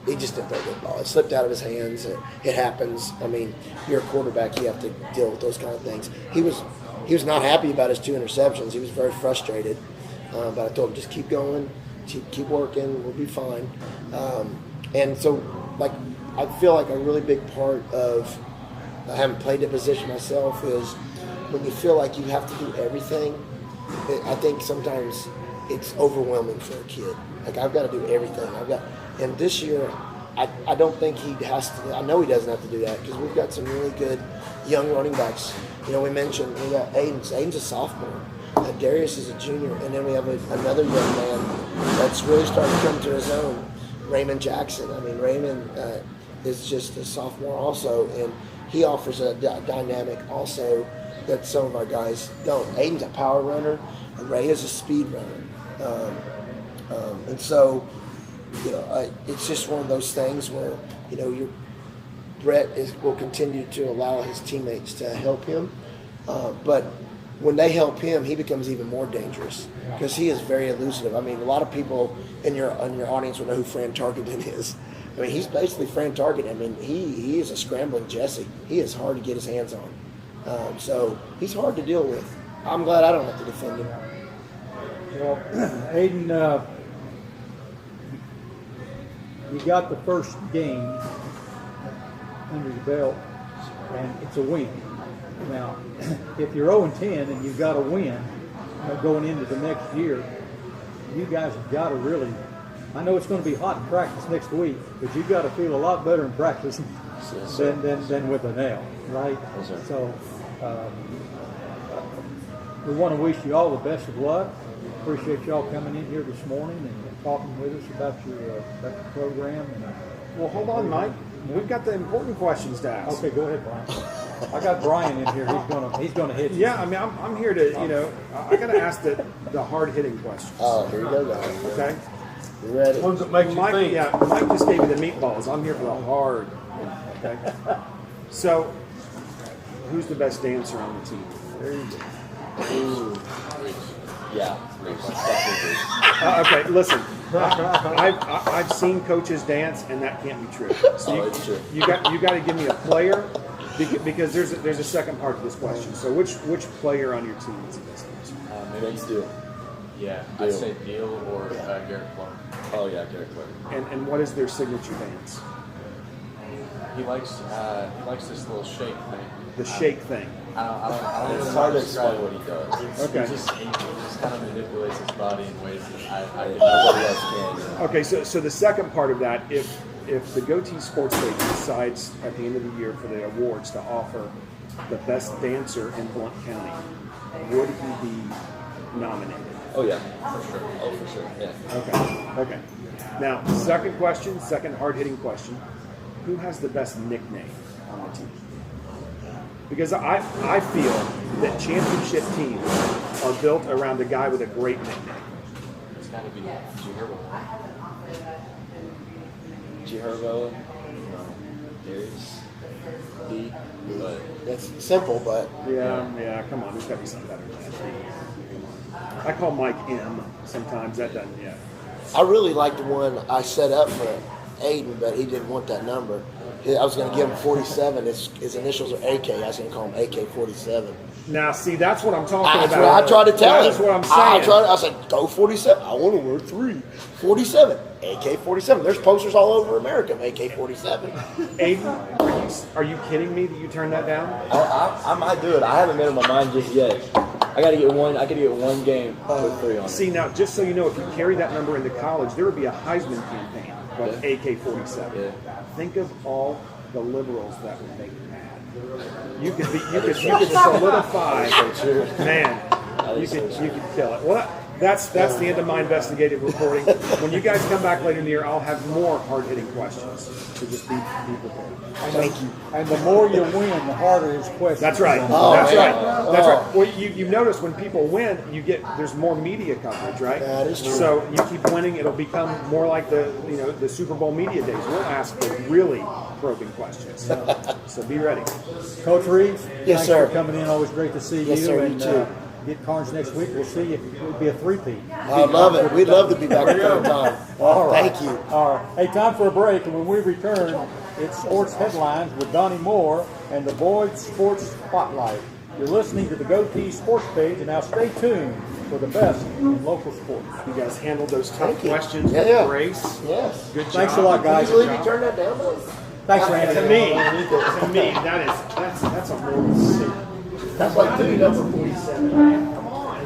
he just didn't throw a good ball. It slipped out of his hands. It happens. I mean, you're a quarterback. You have to deal with those kind of things. He was not happy about his 2 interceptions. He was very frustrated. But I told him, just keep going, keep working. We'll be fine. And so, I feel like a really big part of having played the position myself is when you feel like you have to do everything. I think sometimes it's overwhelming for a kid. Like, I've got to do everything. And this year, I don't think he has to. I know he doesn't have to do that because we've got some really good young running backs. You know, we mentioned we got Aiden's a sophomore. Darius is a junior, and then we have another young man that's really starting to come to his own, Raymond Jackson. I mean, Raymond is just a sophomore also, and he offers a dynamic also that some of our guys don't. Aiden's a power runner, and Ray is a speed runner. And so, you know, it's just one of those things where, you know, Brett will continue to allow his teammates to help him, but when they help him, he becomes even more dangerous because he is very elusive. I mean, a lot of people in your audience will know who Fran Tarkenton is. I mean, he's basically Fran Tarkenton. I mean, he is a scrambling Jesse. He is hard to get his hands on. So he's hard to deal with. I'm glad I don't have to defend him. Well, Aiden, you got the first game under your belt, and it's a win. Now, if you're 0-10 and you've got a win going into the next year, you guys have got to really, I know it's going to be hot in practice next week, but you've got to feel a lot better in practice than with an L, right? Yes, sir. So we want to wish you all the best of luck. Appreciate y'all coming in here this morning and talking with us about your program. Well, hold on, Mike. We've got the important questions to ask. Okay, go ahead, Brian. I got Brian in here. He's gonna hit you. Yeah, I mean, I'm here to, you know, I got to ask the hard hitting questions. Oh, here you go, guys. Okay. You ready? Ones that make you Mike, think. yeah, Mike just gave me the meatballs. I'm here for the hard. Okay. So, who's the best dancer on the team? There you go. Yeah, definitely. Okay, listen. I've seen coaches dance, and that can't be true. So it's true. you got to give me a player, because there's a second part to this question. So which player on your team is the best dancer? Maybe Steele. Yeah, I'd say Deal or Garrett Clark. Oh yeah, Garrett Clark. And what is their signature dance? He likes this little shake thing. The shake thing. I don't It's know hard to describe explain what he does. Okay. He just kind of manipulates his body in ways that Nobody else can. You know? Okay, so the second part of that, if the Goatee Sports Page decides at the end of the year for the awards to offer the best dancer in Blount County, would he be nominated? Oh yeah, for sure. Oh for sure. Yeah. Okay. Now, second hard-hitting question. Who has the best nickname on the team? Because I feel that championship teams are built around a guy with a great nickname. It's got to be G Herbo. G Herbo, Darius, D, but That's simple, but Yeah, come on. There's got to be something better than that. I call Mike M sometimes. That doesn't, yeah. I really like the one I set up for Aiden, but he didn't want that number. I was going to give him 47. His initials are AK. I was going to call him AK-47. Now, see, that's what I'm talking That's about. what I tried to tell him. That's what I'm saying. I said, go 47. I want to wear 3. 47. AK-47. There's posters all over America of AK-47. Aiden, are you kidding me that you turned that down? I might do it. I haven't made up my mind just yet. I gotta get one game with 3 on it. See, now, just so you know, if you carry that number into college, there would be a Heisman campaign called AK-47. Yeah. Think of all the liberals that would make mad. You could solidify, man. You could kill it. Well, that's the end of my investigative reporting. When you guys come back later in the year, I'll have more hard-hitting questions. So just be prepared. Thank you. And the more you win, the harder his question. That's right. Oh, That's man. right. That's right. Well, you've noticed when people win, there's more media coverage, right? That is true. So you keep winning, it'll become more like the Super Bowl media days. We'll ask the really probing questions. So be ready. Coach Reeves, Yes, thanks sir. for coming in. Always great to see Yes, you. sir, you And too. get Carnes next week. We'll see you. It'll be a 3-peat. I love it. We'd love to be back at that time. All right. Thank you. All right. Hey, time for a break, and when we return, it's Sports Headlines with Donnie Moore and the Boyd Sports Spotlight. You're listening to the Goatee Sports Page, and now stay tuned for the best in local sports. You guys handled those tough Thank you. questions Yeah, with yeah. grace. Yes. Good job. Thanks a lot, Can guys. you believe you turned that down, boys? Thanks, Randy. To me, that's a moral sin. That's like 3 number 47. Come on.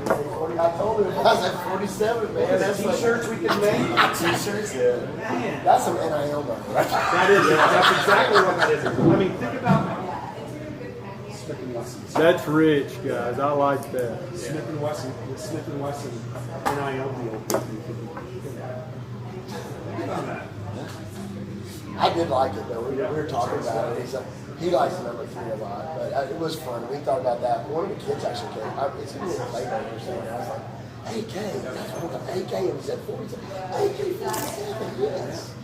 told him I was at 47, man. That's T-shirts we can make. T-shirts, yeah. That's some NIL money, right? That is it. That's exactly what that is. I mean, think about Smith and Wesson. That's rich, guys. I like that. Smith and Wesson, the Smith and Wesson NIL deal. Think about that. I did like it though. We were talking about it. He likes the number 3 a lot, but it was fun. We thought about that. One of the kids actually came. It's a little late or something. I was like, AK, that's what the AK, and he said 47. AK 47, yes.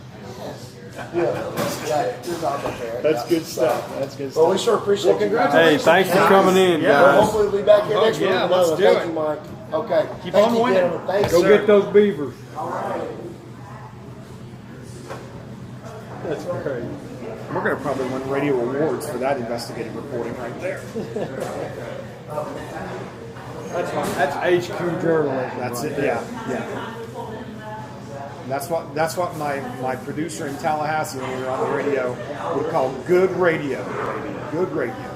Yeah, it's not fair. That's good stuff. That's good stuff. Well, we sure appreciate you. Hey, thanks for coming in, Yeah, guys. hopefully we'll be back here next week. yeah, let's do Thank it. you, Mike. Okay. Keep Thank on you, winning. gentlemen. Thanks, Go sir. get those beavers. That's great. We're going to probably win radio awards for that investigative reporting right there. That's HQ journalism. That's right it. there. Yeah. That's what my producer in Tallahassee when we were on the radio would call good radio, baby. Good radio.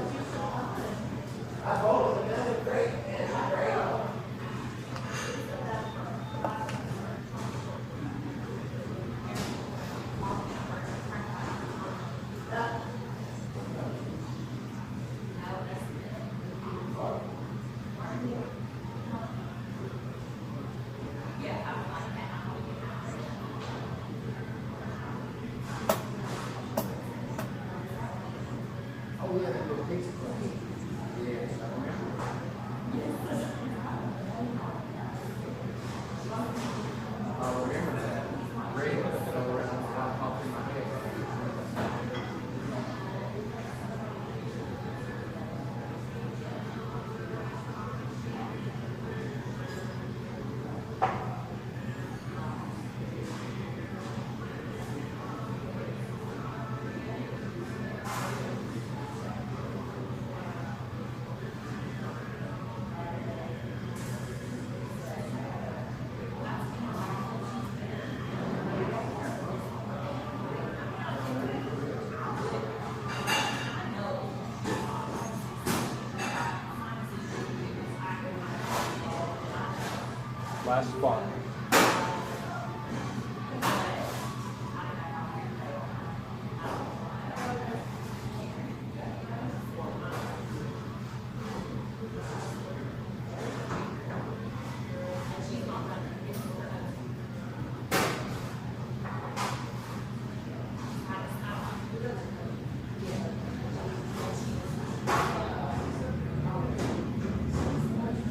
Last spot.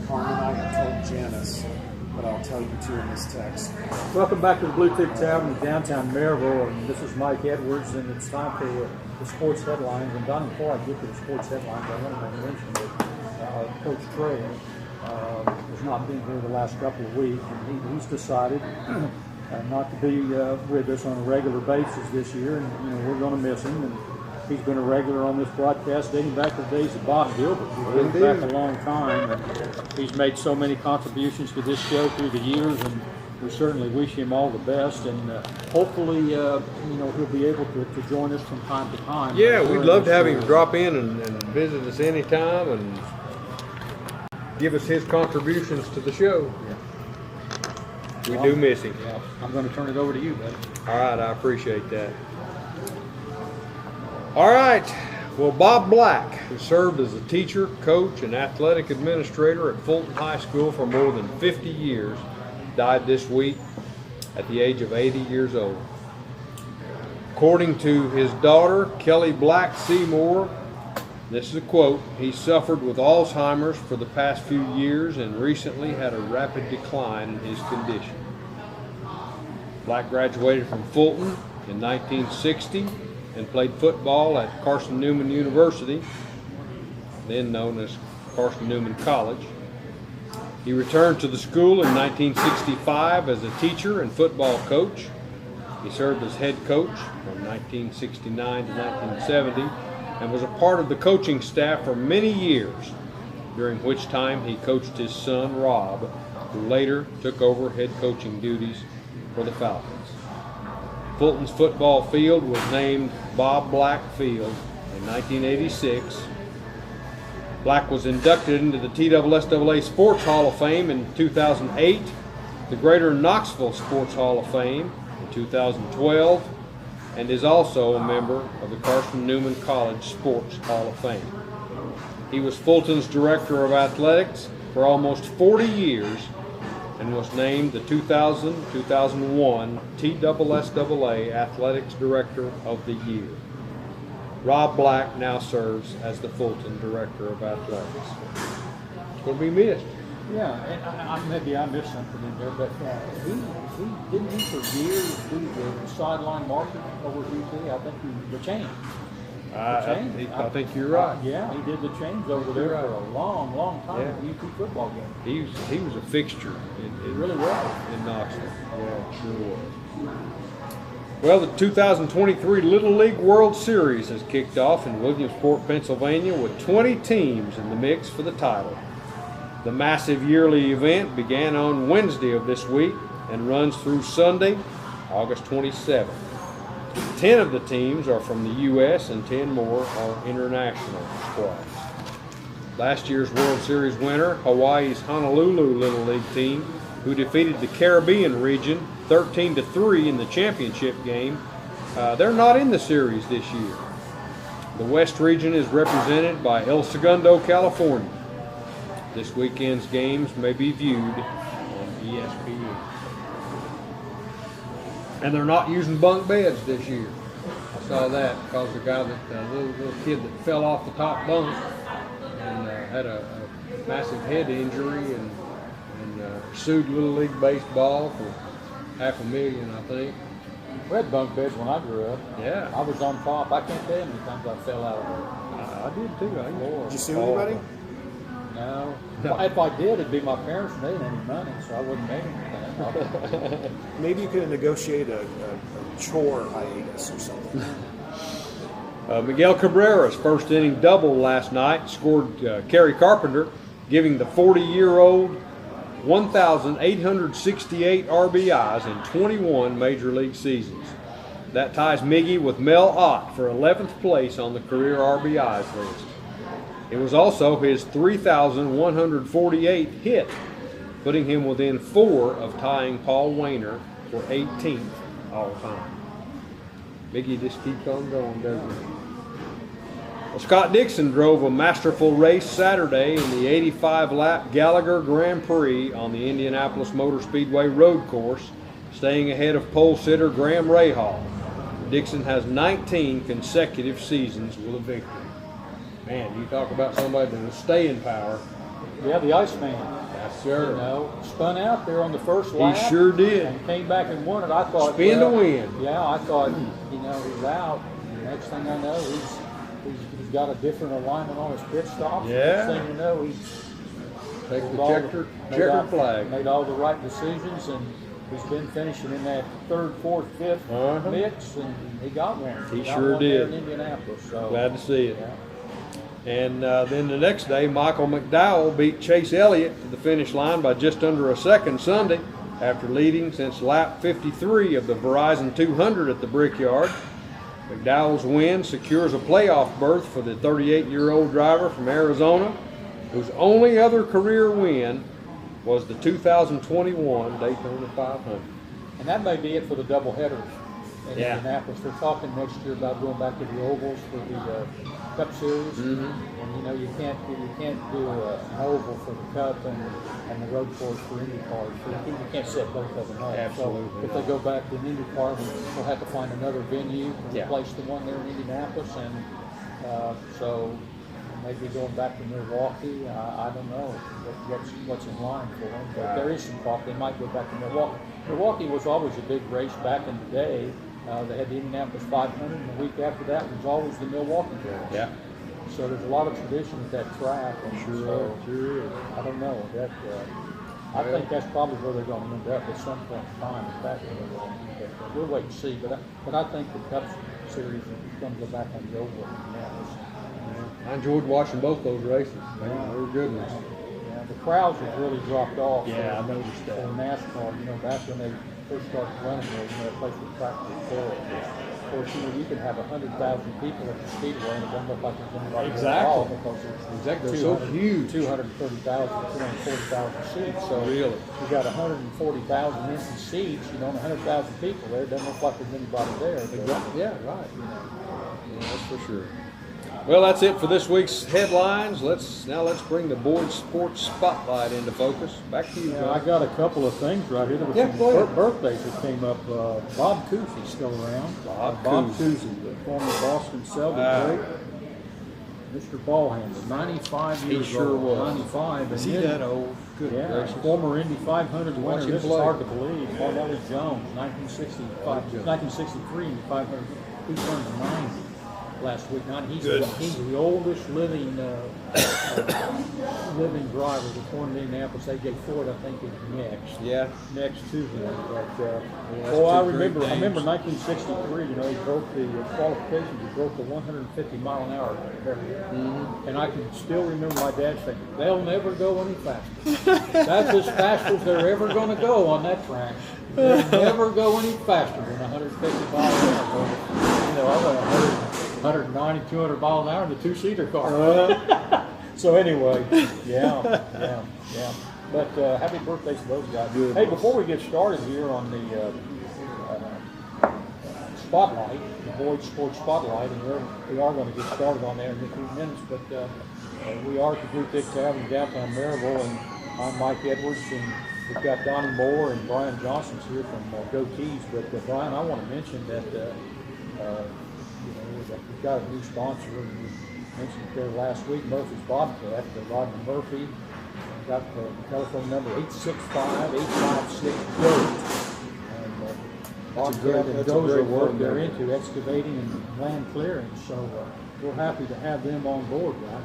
Carmen, I told Janice, but I'll tell you too in this text. Welcome back to the Blue Tick Tavern in downtown Maryville, and this is Mike Edwards, and it's time for the sports headlines. And Donnie, before I get to the sports headlines, I want to mention that Coach Trey has not been here the last couple of weeks, and he's decided not to be with us on a regular basis this year, and we're going to miss him. And he's been a regular on this broadcast dating back to the days of Bob Gilbert. We've been back a long time, and he's made so many contributions to this show through the years, and we certainly wish him all the best. And hopefully, he'll be able to join us from time to time. Yeah, we'd love to have him drop in and visit us anytime and give us his contributions to the show. We do miss him. Yeah, I'm going to turn it over to you, buddy. All right, I appreciate that. All right, well, Bob Black, who served as a teacher, coach, and athletic administrator at Fulton High School for more than 50 years, died this week at the age of 80 years old. According to his daughter, Kelly Black Seymour, this is a quote, he suffered with Alzheimer's for the past few years and recently had a rapid decline in his condition. Black graduated from Fulton in 1960 and played football at Carson Newman University, then known as Carson Newman College. He returned to the school in 1965 as a teacher and football coach. He served as head coach from 1969 to 1970 and was a part of the coaching staff for many years, during which time he coached his son Rob, who later took over head coaching duties for the Falcons. Fulton's football field was named Bob Black Field in 1986. Black was inducted into the TSSAA Sports Hall of Fame in 2008, the Greater Knoxville Sports Hall of Fame in 2012, and is also a member of the Carson Newman College Sports Hall of Fame. He was Fulton's Director of Athletics for almost 40 years and was named the 2000-2001 TSSAA Athletics Director of the Year. Rob Black now serves as the Fulton Director of Athletics. It's going to be missed. Yeah, and maybe I missed something in there, but he didn't he for years do the sideline marking over at UT? I think the change. I think you're right. Yeah, he did the change over there for a long, long time at the UT football game. He was a fixture. He really was. In Knoxville. Yeah, sure was. Well, the 2023 Little League World Series has kicked off in Williamsport, Pennsylvania, with 20 teams in the mix for the title. The massive yearly event began on Wednesday of this week and runs through Sunday, August 27th. 10 of the teams are from the U.S. and 10 more are international squads. Last year's World Series winner, Hawaii's Honolulu Little League team, who defeated the Caribbean region 13-3 in the championship game, they're not in the series this year. The West region is represented by El Segundo, California. This weekend's games may be viewed on ESPN. And they're not using bunk beds this year. I saw that because the guy little kid that fell off the top bunk and had a massive head injury and sued Little League Baseball for $500,000, I think. We had bunk beds when I grew up. Yeah. I was on top. I can't tell you how many times I fell out of there. I did too. Did you sue anybody? No. If I did, it'd be my parents, and they didn't have any money, so I wouldn't make anything. Maybe you could negotiate a chore hiatus or something. Miguel Cabrera's first inning double last night scored Kerry Carpenter, giving the 40-year-old 1,868 RBIs in 21 Major League seasons. That ties Miggy with Mel Ott for 11th place on the career RBIs list. It was also his 3,148 hit, putting him within 4 of tying Paul Wainer for 18th all time. Miggy just keeps on going, doesn't he? Well, Scott Dixon drove a masterful race Saturday in the 85-lap Gallagher Grand Prix on the Indianapolis Motor Speedway road course, staying ahead of pole sitter Graham Rahal. Dixon has 19 consecutive seasons with a victory. Man, you talk about somebody that was staying power. Yeah, the Iceman. Yes, sir. You know, spun out there on the first lap. He sure did. And came back and won it. I thought. Spin to win. Yeah, I thought, he's out. The next thing I know, he's got a different alignment on his pit stop. Yeah. Next thing you know, he Take the checker flag. Made all the right decisions, and he's been finishing in that 3rd, 4th, 5th mix, and he got one. He got sure one did. There in Indianapolis. So, Glad to see it. Yeah. And then the next day, Michael McDowell beat Chase Elliott to the finish line by just under a second Sunday after leading since lap 53 of the Verizon 200 at the Brickyard. McDowell's win secures a playoff berth for the 38-year-old driver from Arizona, whose only other career win was the 2021 Daytona 500. And that may be it for the doubleheaders in Yeah. Indianapolis. They're talking next year about going back to the ovals for the Cup Series. Mm-hmm. And you can't do an oval for the Cup and the road course for IndyCar. So you can't set both of them up. Absolutely So if they go back to an IndyCar, we'll have to find another venue to replace the one there in Indianapolis. And so maybe going back to Milwaukee. I don't know what's in line for them. But there is some talk they might go back to Milwaukee. Milwaukee was always a big race back in the day. They had the Indianapolis 500, and the week after that was always the Milwaukee race. Yeah. So there's a lot of tradition at that track. And Sure is. I don't know. I think that's probably where they're going to end up at some point in time. Is back in Milwaukee. But we'll wait and see. But I think the Cup Series is going to go back on the oval. I enjoyed watching both those races. They were good ones. Yeah, the crowds have really dropped off. Yeah, I noticed that. For NASCAR, back when they first started running there, the place was practically full. Of course, you can have 100,000 people at the Speedway, and it doesn't look like there's anybody there at Exactly. all because Exactly. there's So huge. 230,000, 240,000 seats. So Really? you got 140,000 empty seats, and 100,000 people there. It doesn't look like there's anybody there. But, Yeah, right. Yeah, that's for sure. Well, that's it for this week's headlines. Let's bring the board sports spotlight into focus. Back to you, yeah, I John. got a couple of things right here. There were Yeah, some go ahead. birthdays that came up. Bob Cousy's still around. Bob Cousy, the former Boston Celtics great. Mr. Ballhandler, 95 He years sure old. was. 95. Is and he then- that old? Good Yeah, gracious. former Indy 500 Watch winner. him This is play. hard to believe. Mardelli Jones, 1963 Indy 500. He turned 90 last week. Now he's the oldest living living driver. The Ford Indianapolis AJ Ford, I think, is next to him. But that's I two great remember names. 1963. He broke the qualifications. He broke the 150-mile-an-hour barrier. And I can still remember my dad saying, "They'll never go any faster. That's as fast as they're ever going to go on that track. They'll never go any faster than 150 miles an hour." I went 190, 200 miles an hour in the two-seater car. So anyway, yeah. But happy birthdays to those guys. Hey, before we get started here on the spotlight, the Boyd Sports Spotlight, and we are going to get started on there in a few minutes, but we are at the Blue Tick Tavern in downtown Maryville, and I'm Mike Edwards, and we've got Donnie Moore and Brian Johnson's here from Goatees. But Brian, I want to mention that we've got a new sponsor. We mentioned it there last week, Murphy's Bobcat, Rodney Murphy. Got the telephone number 865-856-GOAT. Bobcat and Dozer work they're into excavating and land clearing. So we're happy to have them on board, right?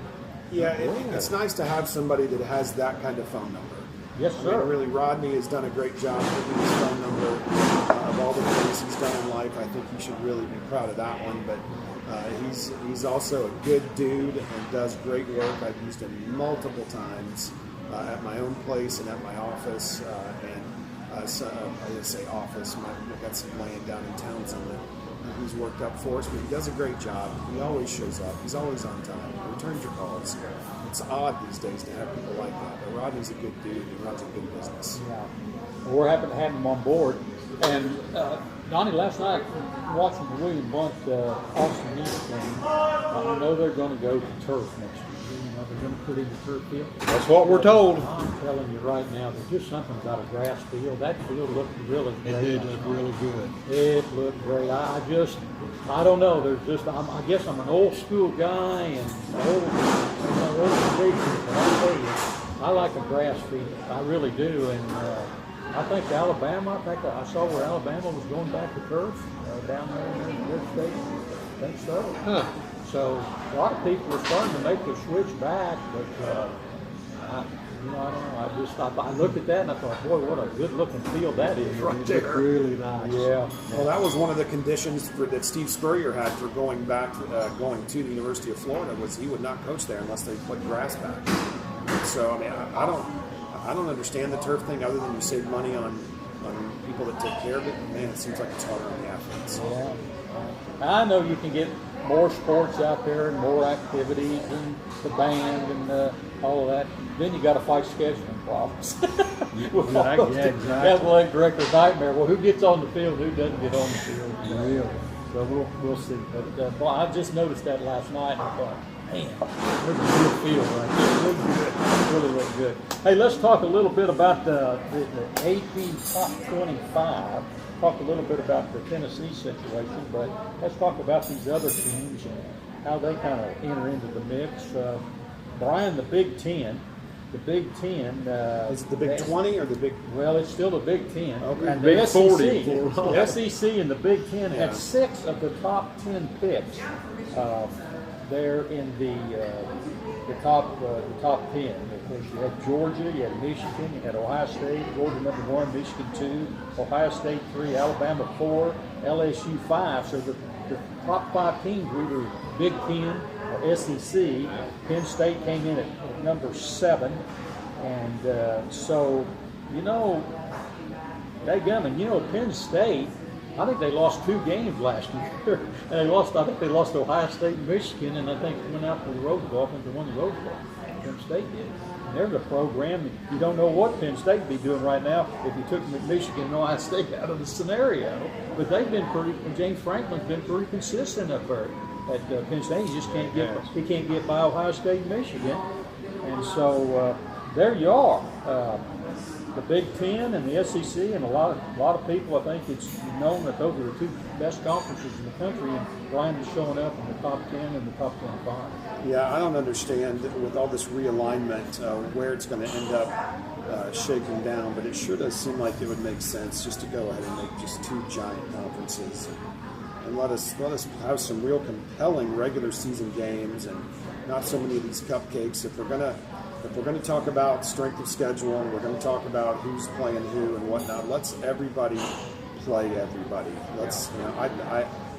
Yeah, it's nice to have somebody that has that kind of phone number. Yes, I sir. mean, really, Rodney has done a great job giving his phone number of all the things he's done in life. I think he should really be proud of that one. But he's also a good dude and does great work. I've used him multiple times at my own place and at my office. I say office. I've got some land down in Townsend that he's worked up for us, but he does a great job. He always shows up. He's always on time. He returns your calls. It's odd these days to have people like that, but Rodney's a good dude. He runs a good business. Yeah. Well, we're happy to have him on board. And Donnie, last night watching the William Blunt Austin East game, I know they're going to go to turf next year. They're going to put in the turf field. That's what we're told. I'm telling you right now, there's just something about a grass field. That field looked really great. It did look really good. It looked great. I don't know. There's just, I guess I'm an old school guy and old tradition, but I tell you, I like a grass field. I really do. And I think Alabama, I saw where Alabama was going back to turf down there in their state. I think so. Huh. So a lot of people are starting to make the switch back, but I don't know. I looked at that and I thought, boy, what a good-looking field that is right there. Really nice. Yeah. Well, that was one of the conditions that Steve Spurrier had for going to the University of Florida was he would not coach there unless they put grass back. So I mean, I don't understand the turf thing other than you save money on people that take care of it. Man, it seems like it's harder on the athletes. Yeah. I know you can get more sports out there and more activities and the band and all of that. Then you got to fight scheduling problems. Exactly. Athletic director nightmare. Well, who gets on the field? Who doesn't get on the field? Really? So we'll see. But boy, I just noticed that last night and I thought, man, there's a good field right there. Really look good. Hey, let's talk a little bit about the AP Top 25. Talk a little bit about the Tennessee situation, but let's talk about these other teams and how they kind of enter into the mix. Brian, the Big Ten. The Big Ten. Is it the Big 20 or the Big? Well, it's still the Big Ten. Okay. And Big the 40. The SEC and the Big Ten Yeah. had 6 of the top 10 picks there in the top 10. Of course, you had Georgia, you had Michigan, you had Ohio State, Georgia number 1, Michigan 2, Ohio State 3, Alabama 4, LSU 5. So the top 5 teams were either Big Ten or SEC. Penn State came in at number 7. And so, dadgummit, Penn State I think they lost 2 games last year, and I think they lost to Ohio State and Michigan, and I think went out to the Rose Bowl. I think they won the Rose Bowl. Penn State did. And they're the program. You don't know what Penn State would be doing right now if you took Michigan and Ohio State out of the scenario. But they've been pretty. James Franklin's been pretty consistent up there at Penn State. He just can't get. He can't get by Ohio State and Michigan, and so there you are. The Big Ten and the SEC, and a lot of people, I think it's known that those are the 2 best conferences in the country, and Brian is showing up in the top 10 and the top 25. Yeah, I don't understand with all this realignment where it's going to end up shaking down, but it sure does seem like it would make sense just to go ahead and make just 2 giant conferences and let us have some real compelling regular season games and not so many of these cupcakes. If we're going to talk about strength of schedule and we're going to talk about who's playing who and whatnot, let's everybody play everybody. Let's,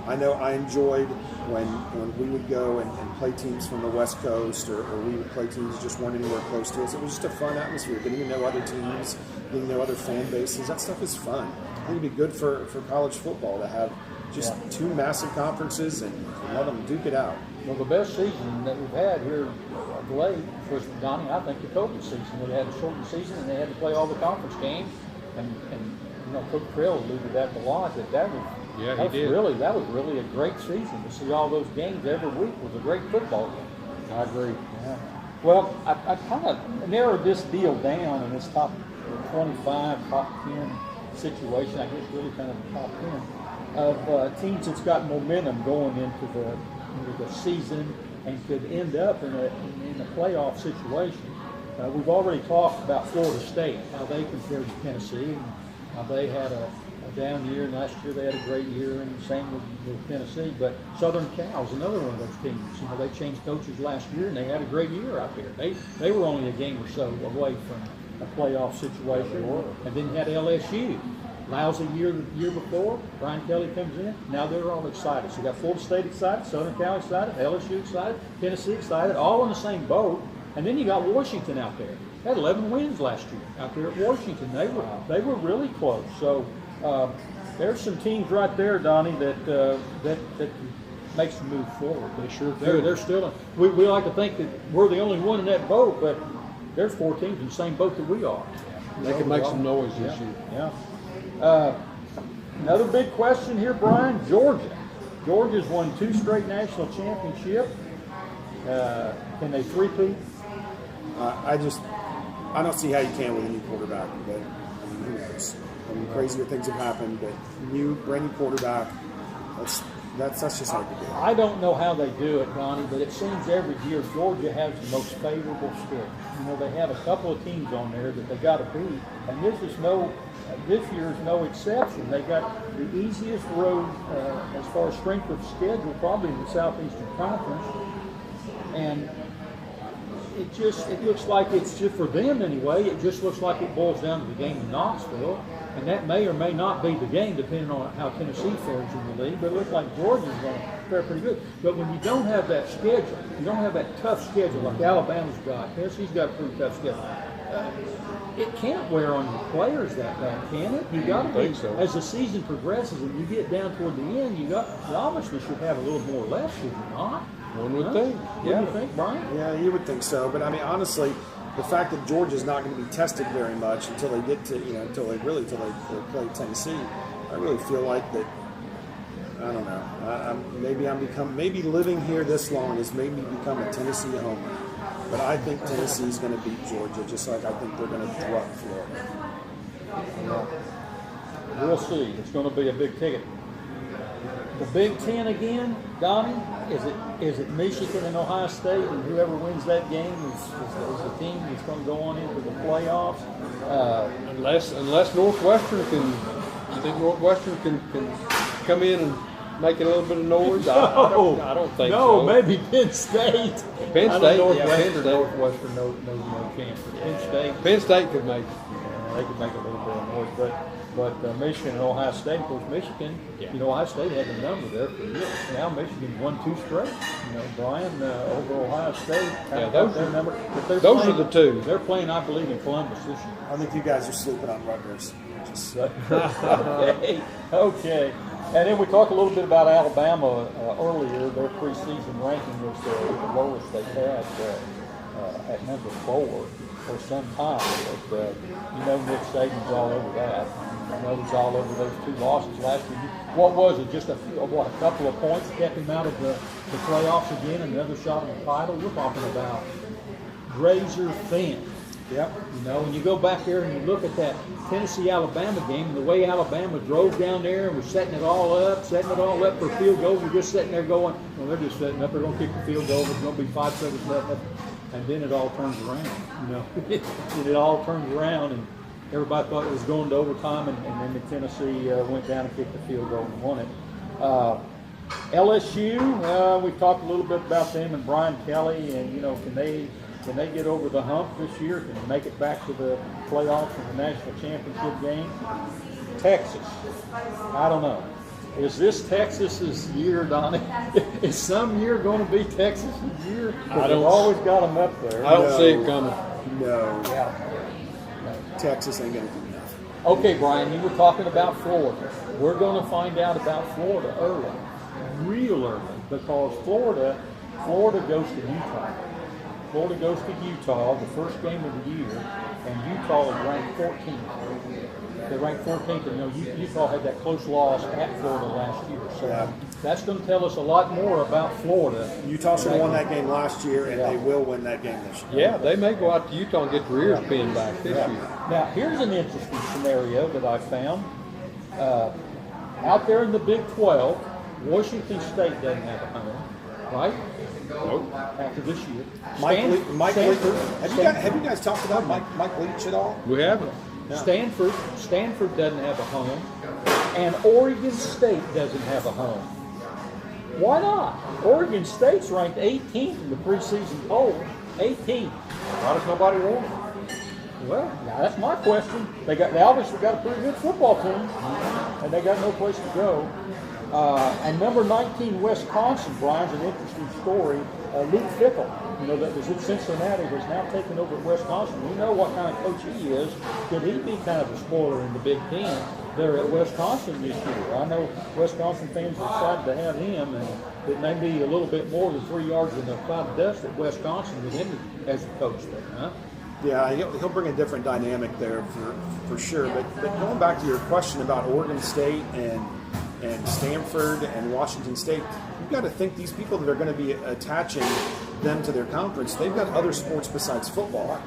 I know I enjoyed when we would go and play teams from the West Coast or we would play teams that just weren't anywhere close to us. It was just a fun atmosphere, getting to know other teams, getting to know other fan bases. That stuff is fun. I think it'd be good for college football to have just 2 massive conferences and let them duke it out. Well, the best season that we've had here of late was, Donnie, I think the COVID season. They had a shortened season and they had to play all the conference games. And Coach Trail alluded to that a lot. That was really a great season to see all those games every week. Was a great football game. I agree. Yeah. Well, I kind of narrowed this deal down in this top 25, top 10 situation. I guess really kind of the top 10 of teams that's got momentum going into the season and could end up in a playoff situation. We've already talked about Florida State, how they compared to Tennessee, and how they had a down year, and last year they had a great year, and the same with Tennessee. But Southern Cal is another one of those teams. They changed coaches last year, and they had a great year out there. They were only a game or so away from a playoff situation. And then you had LSU. Lousy year the year before. Brian Kelly comes in. Now they're all excited. So you got Florida State excited, Southern Cal excited, LSU excited, Tennessee excited, all in the same boat. And then you got Washington out there. They had 11 wins last year out there at Washington. They were really close. So there's some teams right there, Donnie, that makes them move forward. They sure do. They're still. We like to think that we're the only one in that boat, but there's 4 teams in the same boat that we are. They can make some noise this year. Yeah. Another big question here, Brian. Georgia. Georgia's won 2 straight national championships. Can they three-peat? I don't see how you can with a new quarterback, but who knows? Crazier things have happened, but brand new quarterback, that's just hard to do. I don't know how they do it, Ronnie, but it seems every year Georgia has the most favorable schedule. They have a couple of teams on there that they got to beat, and this year is no exception. They got the easiest road as far as strength of schedule, probably in the Southeastern Conference, and it looks like it's just for them anyway. It just looks like it boils down to the game in Knoxville, and that may or may not be the game depending on how Tennessee fares in the league. But it looks like Georgia's going to fare pretty good. But when you don't have that schedule, you don't have that tough schedule like Alabama's got. Tennessee's got a pretty tough schedule. It can't wear on your players that bad, can it? You got to be, as the season progresses and you get down toward the end, you obviously should have a little more left, should you not? One would think. Yeah. You think, Brian? Yeah, you would think so. But I mean, honestly, the fact that Georgia's not going to be tested very much until they get to, until they play Tennessee, I really feel like that. I don't know. Maybe living here this long has made me become a Tennessee homer. But I think Tennessee's going to beat Georgia, just like I think they're going to drop Florida. We'll see. It's going to be a big ticket. The Big Ten again, Donnie. Is it Michigan and Ohio State, and whoever wins that game is the team that's going to go on into the playoffs? Unless Northwestern can, you think Northwestern can come in and make a little bit of noise? I don't think so. No, maybe Penn State. Penn State, Northwestern knows no chance. But Penn State could make. They could make a little bit of noise, but Michigan and Ohio State, of course, Michigan, Ohio State had the number there for years. Now Michigan's won 2 straight. Brian over Ohio State. Those are the 2. They're playing, I believe, in Columbus this year. I think you guys are sleeping on Rutgers. losses. Okay. And then we talked a little bit about Alabama earlier. Their preseason ranking was the lowest they've had at number 4 for some time. But Nick Saban's all over that. He's all over those 2 losses last year. What was it? Just a couple of points kept him out of the playoffs again, another shot at the title. We're talking about razor thin. Yep. When you go back there and you look at that Tennessee-Alabama game, and the way Alabama drove down there and was setting it all up for a field goal, we're just sitting there going, well, they're just setting up. They're going to kick the field goal. There's going to be 5 seconds left. And then it all turns around. It all turns around, and everybody thought it was going to overtime, and then Tennessee went down and kicked the field goal and won it. LSU, we've talked a little bit about them and Brian Kelly, and can they get over the hump this year? Can they make it back to the playoffs and the national championship game? Texas, I don't know. Is this Texas's year, Donnie? Is some year going to be Texas's year? Because they've always got them up there. I don't see it coming. No. Texas ain't going to do nothing. Okay, Brian, you were talking about Florida. We're going to find out about Florida early, real early, because Florida goes to Utah. Florida goes to Utah, the first game of the year, and Utah is ranked 14th. They ranked 14th, and Utah had that close loss at Florida last year. So that's going to tell us a lot more about Florida. Utah should have won that game last year, and they will win that game this year. Yeah, they may go out to Utah and get their ears pinned back this year. Now, here's an interesting scenario that I found. Out there in the Big 12, Washington State doesn't have a home, right? Nope. After this year. Mike Leach. Stanford. Have you guys talked about Mike Leach at all? We haven't. Yeah. Stanford doesn't have a home, and Oregon State doesn't have a home. Why not? Oregon State's ranked 18th in the preseason poll. 18th. Why does nobody want them? Well, now that's my question. They obviously got a pretty good football team, and they got no place to go. And number 19, Wisconsin, Brian's an interesting story. Luke Fickell, that was in Cincinnati, has now taken over at Wisconsin. We know what kind of coach he is. Could he be kind of a spoiler in the Big Ten there at Wisconsin this year? I know Wisconsin fans are excited to have him, and it may be a little bit more than 3 yards in the cloud of dust at Wisconsin with him as a coach there, huh? Yeah, he'll bring a different dynamic there for sure. But going back to your question about Oregon State and Stanford and Washington State, you've got to think these people that are going to be attaching them to their conference, they've got other sports besides football.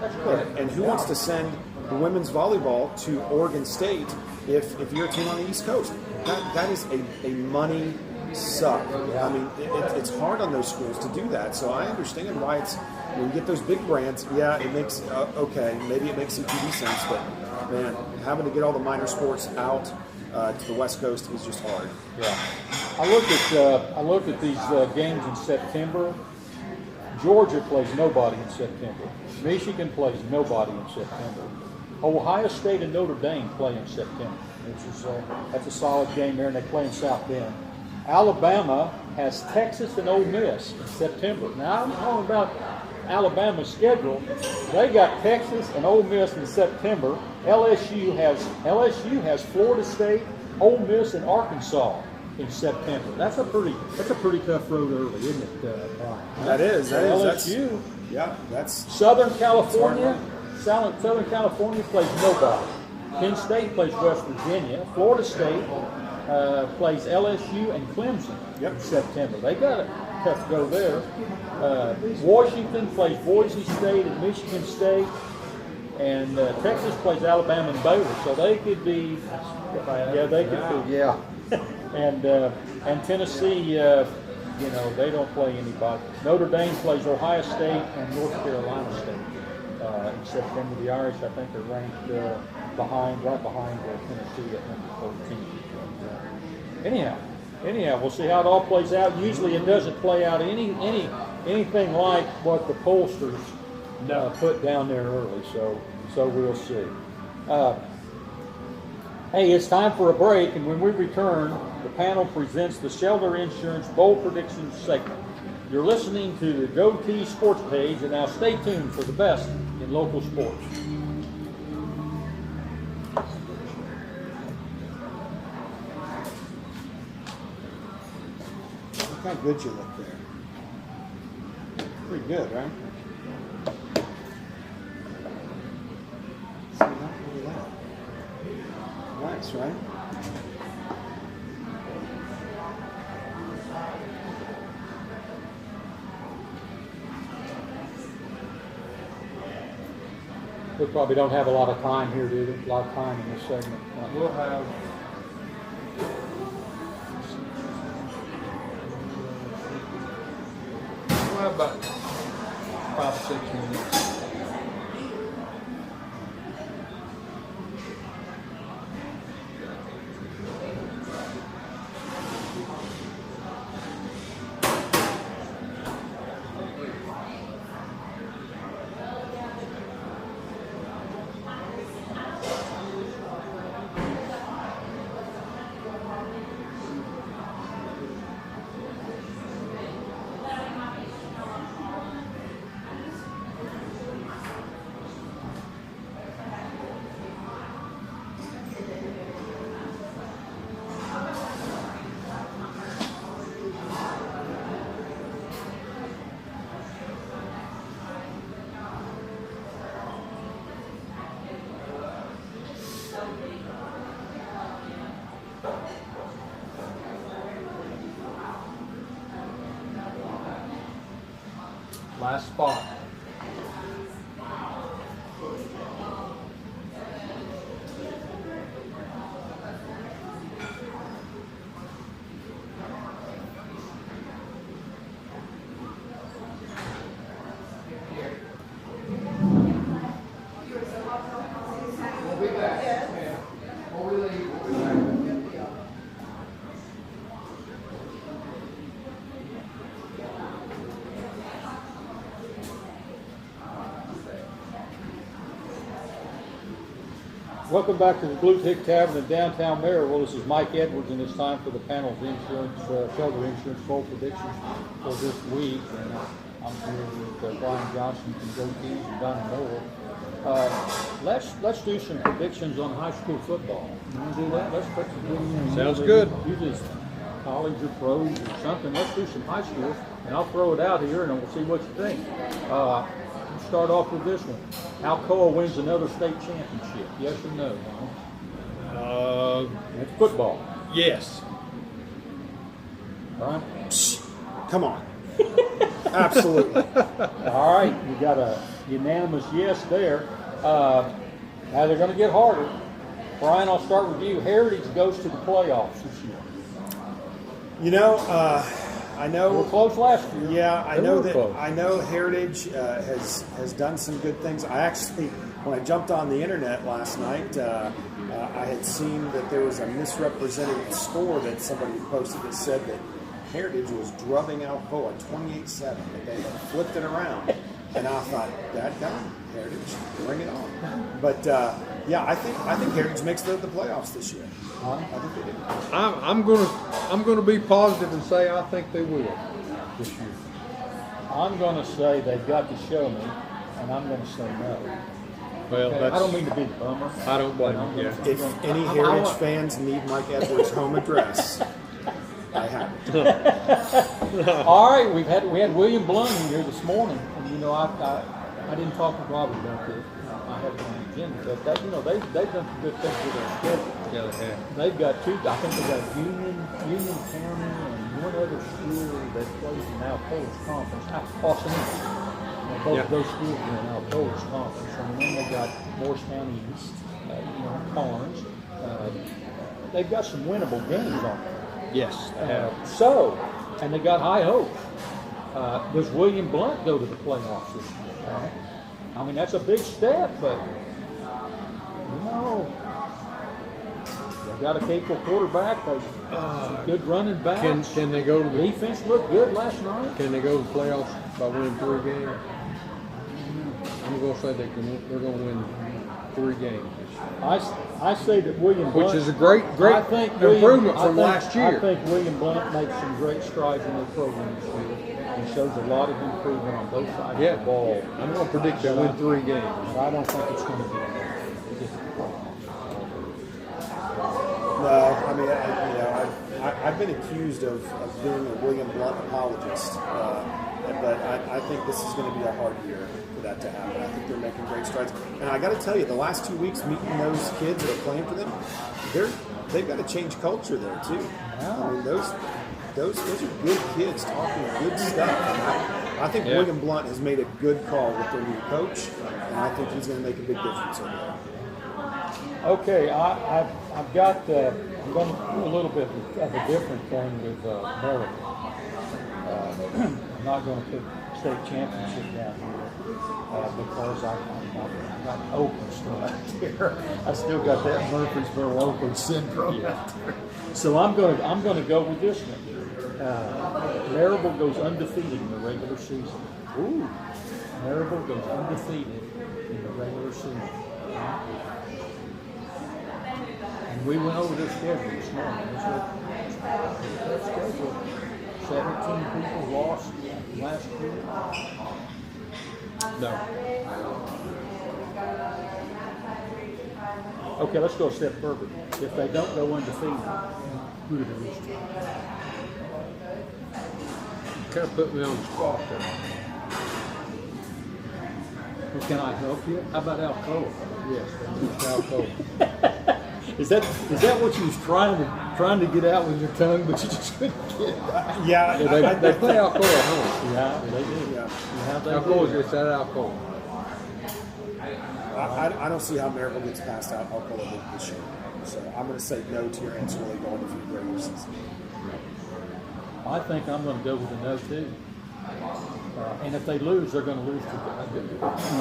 And who wants to send the women's volleyball to Oregon State if you're a team on the East Coast? That is a money suck. I mean, it's hard on those schools to do that. So I understand why it's, when you get those big brands, it makes, maybe it makes some TV sense, but man, having to get all the minor sports out to the West Coast is just hard. Yeah, I looked at these games in September. Georgia plays nobody in September. Michigan plays nobody in September. Ohio State and Notre Dame play in September. That's a solid game there, and they play in South Bend. Alabama has Texas and Ole Miss in September. Now I'm talking about Alabama's schedule. They got Texas and Ole Miss in September. LSU has Florida State, Ole Miss, and Arkansas in September. That's a pretty tough road early, isn't it, Brian? That is. LSU. That's Southern California. Southern California plays nobody. Penn State plays West Virginia. Florida State plays LSU and Clemson in September. They got a tough go there. Washington plays Boise State and Michigan State, and Texas plays Alabama and Baylor. So they could be, and Tennessee, they don't play anybody. Notre Dame plays Ohio State and North Carolina State in September. The Irish, I think, are ranked right behind Tennessee at number 14. Anyhow, we'll see how it all plays out. Usually, it doesn't play out anything like what the pollsters put down there early. So we'll see. Hey, it's time for a break, and when we return, the panel presents the Shelter Insurance Bowl Predictions segment. You're listening to the GoT Sports Page, and now stay tuned for the best in local sports. how good you look there. Pretty good, right? See, look at that. Nice, right? We probably don't have a lot of time here, do we? A lot of time in this segment. We'll have about 5-6 minutes. Last spot. Welcome back to the Blue Tick Tavern in downtown Maryville. This is Mike Edwards, and it's time for the panel's insurance, shelter insurance bowl predictions for this week. And I'm here with Brian Johnson from Go Teams and Donnie Moore. Let's do some predictions on high school football. You want to do that? Let's put some. Sounds good. You just college or pros or something. Let's do some high school, and I'll throw it out here, and we'll see what you think. Start off with this one. Alcoa wins another state championship. Yes or no? It's football. Yes. Brian? Come on. Absolutely. All right, you got a unanimous yes there. Now they're going to get harder. Brian, I'll start with you. Heritage goes to the playoffs this year. You know, I know They were close last year. Yeah, I They know were that. close. I know Heritage has done some good things. I actually, when I jumped on the internet last night, I had seen that there was a misrepresented score that somebody posted that said that Heritage was drubbing Alcoa 28-7. That they had flipped it around, and I thought, that guy, Heritage, bring it on. But yeah, I think Heritage makes the playoffs this year. I think they do. I'm gonna be positive and say I think they will this year. I'm going to say they've got to show me, and I'm going to say no. Well, Okay, that's, I don't mean to be a bummer. I don't blame but I'm you. gonna- Yeah. If any Heritage fans need Mike Edwards' home address, I have it. All right, we had William Blunt in here this morning, and you know I didn't talk to Robert about this. I had it on the agenda, but that, you know they've done some good things with their schedule. Yeah, they have. They've got two. I think they got Union County and one other school that plays in Alcoa's conference. Austin. Both Yeah. of those schools are in Alcoa's conference, and then they got Morris County East, Carnes. They've got some winnable games on them. Yes, they have. And they got high hopes. Does William Blunt go to the playoffs this year? I mean, that's a big step, but you know, they got a capable quarterback. They some good running backs. Can they go to the Defense looked good last night. Can they go to the playoffs by winning 3 games? I'm gonna say they're gonna win 3 games. I say that William Blunt, Which is a great I think improvement I from think- last year. I think William Blunt makes some great strides in their program this year. He shows a lot of improvement on both sides Yeah. of the ball. I'm gonna predict they'll win 3 games. But I don't think it's going to be enough. No, I mean, I I've been accused of being a William Blunt apologist, but I think this is going to be a hard year for that to happen. I think they're making great strides. And I got to tell you, the last 2 weeks meeting those kids that are playing for them, they've got to change culture there too. I mean, those are good kids talking good stuff. And I think William Blunt has made a good call with their new coach, and I think he's going to make a big difference over there. Okay, I've got. I'm going to do a little bit of a different thing with Maryland. I'm not going to put state championship down here because I've got Oakland still out there. I still got that Murfreesboro Oakland syndrome out there. So I'm going to go with this one. Marable goes undefeated in the regular season. Ooh, Marable goes undefeated in the regular season. And we went over their schedule this morning. It's a tough schedule. 17 people lost last year. No. Okay, let's go a step further. If they don't go undefeated, who do they lose to? Kind of put me on the spot there. Well, can I help you? How about Alcoa? Yes, Alcoa. Is that what you was trying to get out with your tongue, but you just couldn't get it out? Yeah, They play Alcoa at home. Yeah, they do. Yeah, Alcoa's just at Alcoa. I don't see how Maryville gets past out Alcoa this year. So I'm going to say no to your answer, really going to the regular season. I think I'm going to go with a no too. And if they lose, they're going to lose to,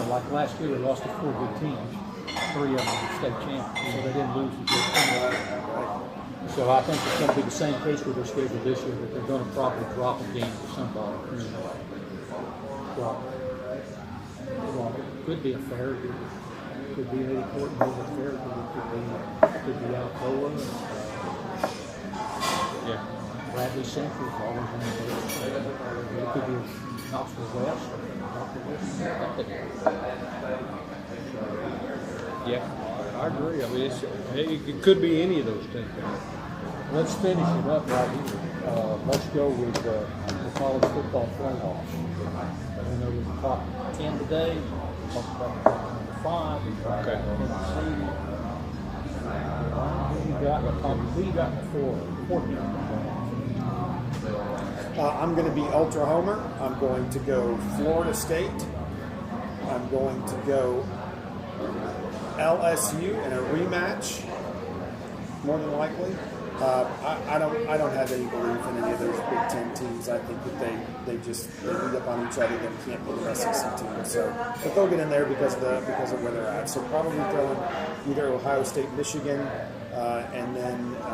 like last year, they lost to 4 good teams. 3 of them were state champions, so they didn't lose to good teams. So I think it's going to be the same case with their schedule this year, that they're going to probably drop a game to somebody. Well, it could be a fair year. It could be Eddie Courtney with a fair year. It could be Alcoa. Bradley Central is always in the base. It could be Knoxville West. Yeah, I agree. I mean, it could be any of those teams. Let's finish it up right here. Let's go with the college football playoffs. We know the top 10 today. We'll talk about the top number 5. Okay. Who you got before 14? I'm going to be ultra homer. I'm going to go Florida State. I'm going to go LSU in a rematch, more than likely. I don't have any belief in any of those Big Ten teams. I think that they beat up on each other. They can't beat an SEC team. So, but they'll get in there because of where they're at. So probably throwing either Ohio State, Michigan, and then I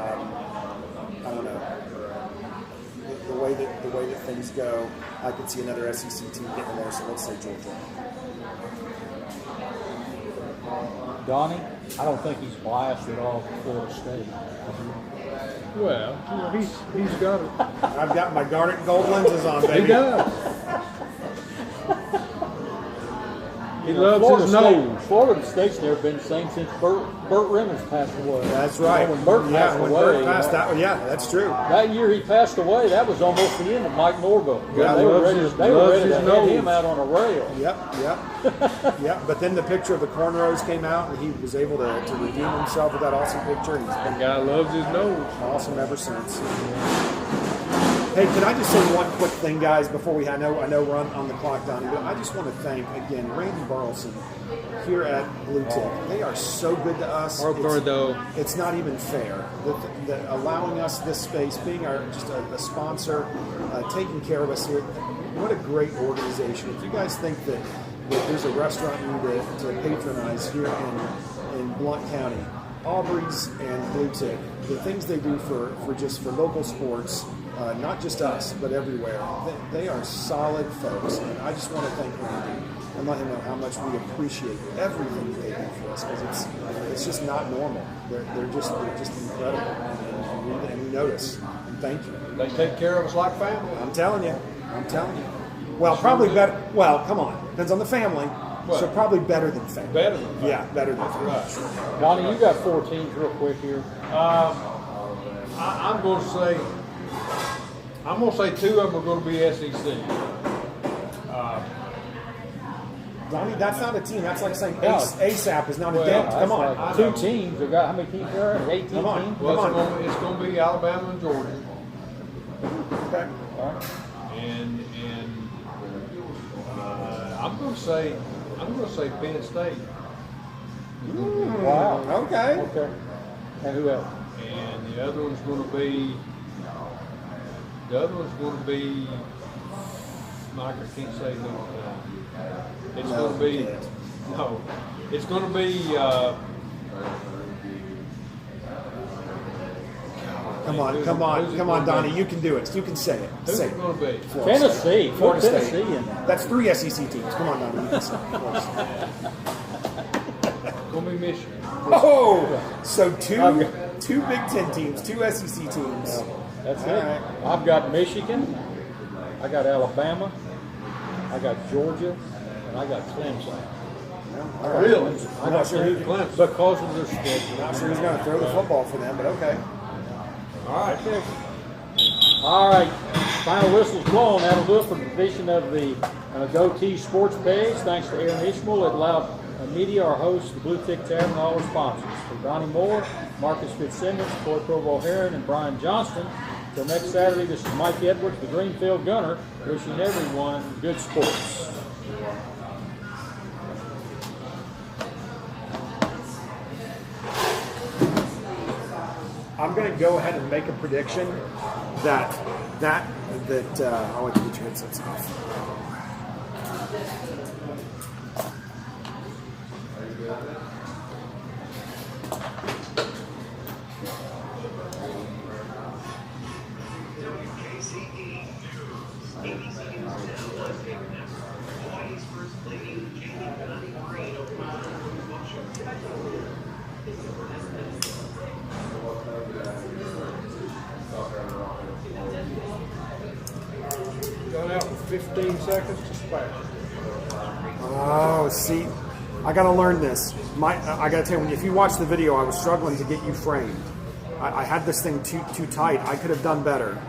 don't know. The way that things go, I could see another SEC team getting there. So let's say Georgia. Donnie, I don't think he's biased at all for Florida State. Well, he's got it. I've got my garnet gold lenses on, baby. He does. He loves Florida his State, nose. Florida State's never been the same since Burt Reynolds passed away. That's right. When Burt passed when away, Burt passed out, yeah, that's true. that year he passed away, that was almost the end of Mike Norville. Yeah, they were ready his to head nose. him out on a rail. Yep. But then the picture of the cornrows came out, and he was able to redeem himself with that awesome picture. And he's The been guy loves his nose. awesome ever since. Hey, can I just say one quick thing, guys, before I know we're on the clock, Donnie, but I just want to thank, again, Randy Burleson here at Blue Tick. They are so good to us. It's not even fair. That allowing us this space, being just a sponsor, taking care of us here. What a great organization. If you guys think that there's a restaurant you need to patronize here in Blount County, Aubrey's and Blue Tick, the things they do for local sports, not just us, but everywhere. They are solid folks, and I just want to thank Randy and let him know how much we appreciate everything they do for us, because it's just not normal. They're just incredible, and we notice. And thank you. They take care of us like family. I'm telling you. Well, probably better. Well, come on, depends on the family. What? So probably better than family. Better than family. Yeah, better than family. Donnie, you got 4 teams real quick here. I'm going to say two of them are going to be SEC. Donnie, that's not a team. That's like saying No. ASAP is not a Well, dent. That's Come on. like two teams. They've got how many teams there? 18 Come on. teams? Well, Come on. it's going to be Alabama and Georgia, Okay. All right. and I'm going to say Penn State, Wow. Okay. Okay. And who else? and the other one's going to be Mike. I can't say who. It's No, going to be you can't. no. It's going to be. Come on, Donnie. You can do it. You can say it. Who's Say it it. going to be? Tennessee. Put Florida State. Tennessee in there. That's 3 SEC teams. Come on, Donnie. You can say it. Florida State. It's going to be Michigan. Oh, so two Okay. Big Ten teams, 2 SEC teams. That's All it. right. I've got Michigan. I got Alabama. I got Georgia. And I got Clemson. All right. Really? I'm not sure who. Clemson. Because of their schedule. Not sure who's going to throw the football for them, but okay. All right. All right, final whistle's blown. That'll do it for the edition of the Goatee Sports Page. Thanks to Aaron Ishmael at Loud Media, our host, the Blue Tick Tavern, and all our sponsors. For Donnie Moore, Marcus Fitzsimmons, Troy Provo Heron, and Brian Johnston. Till next Saturday, this is Mike Edwards, the Greenfield Gunner, wishing everyone good sports. I'm going to go ahead and make a prediction that I want you to get your headsets off. Going out with 15 seconds to spare. Oh, see, I got to learn this. I got to tell you, if you watch the video, I was struggling to get you framed. I had this thing too tight. I could have done better.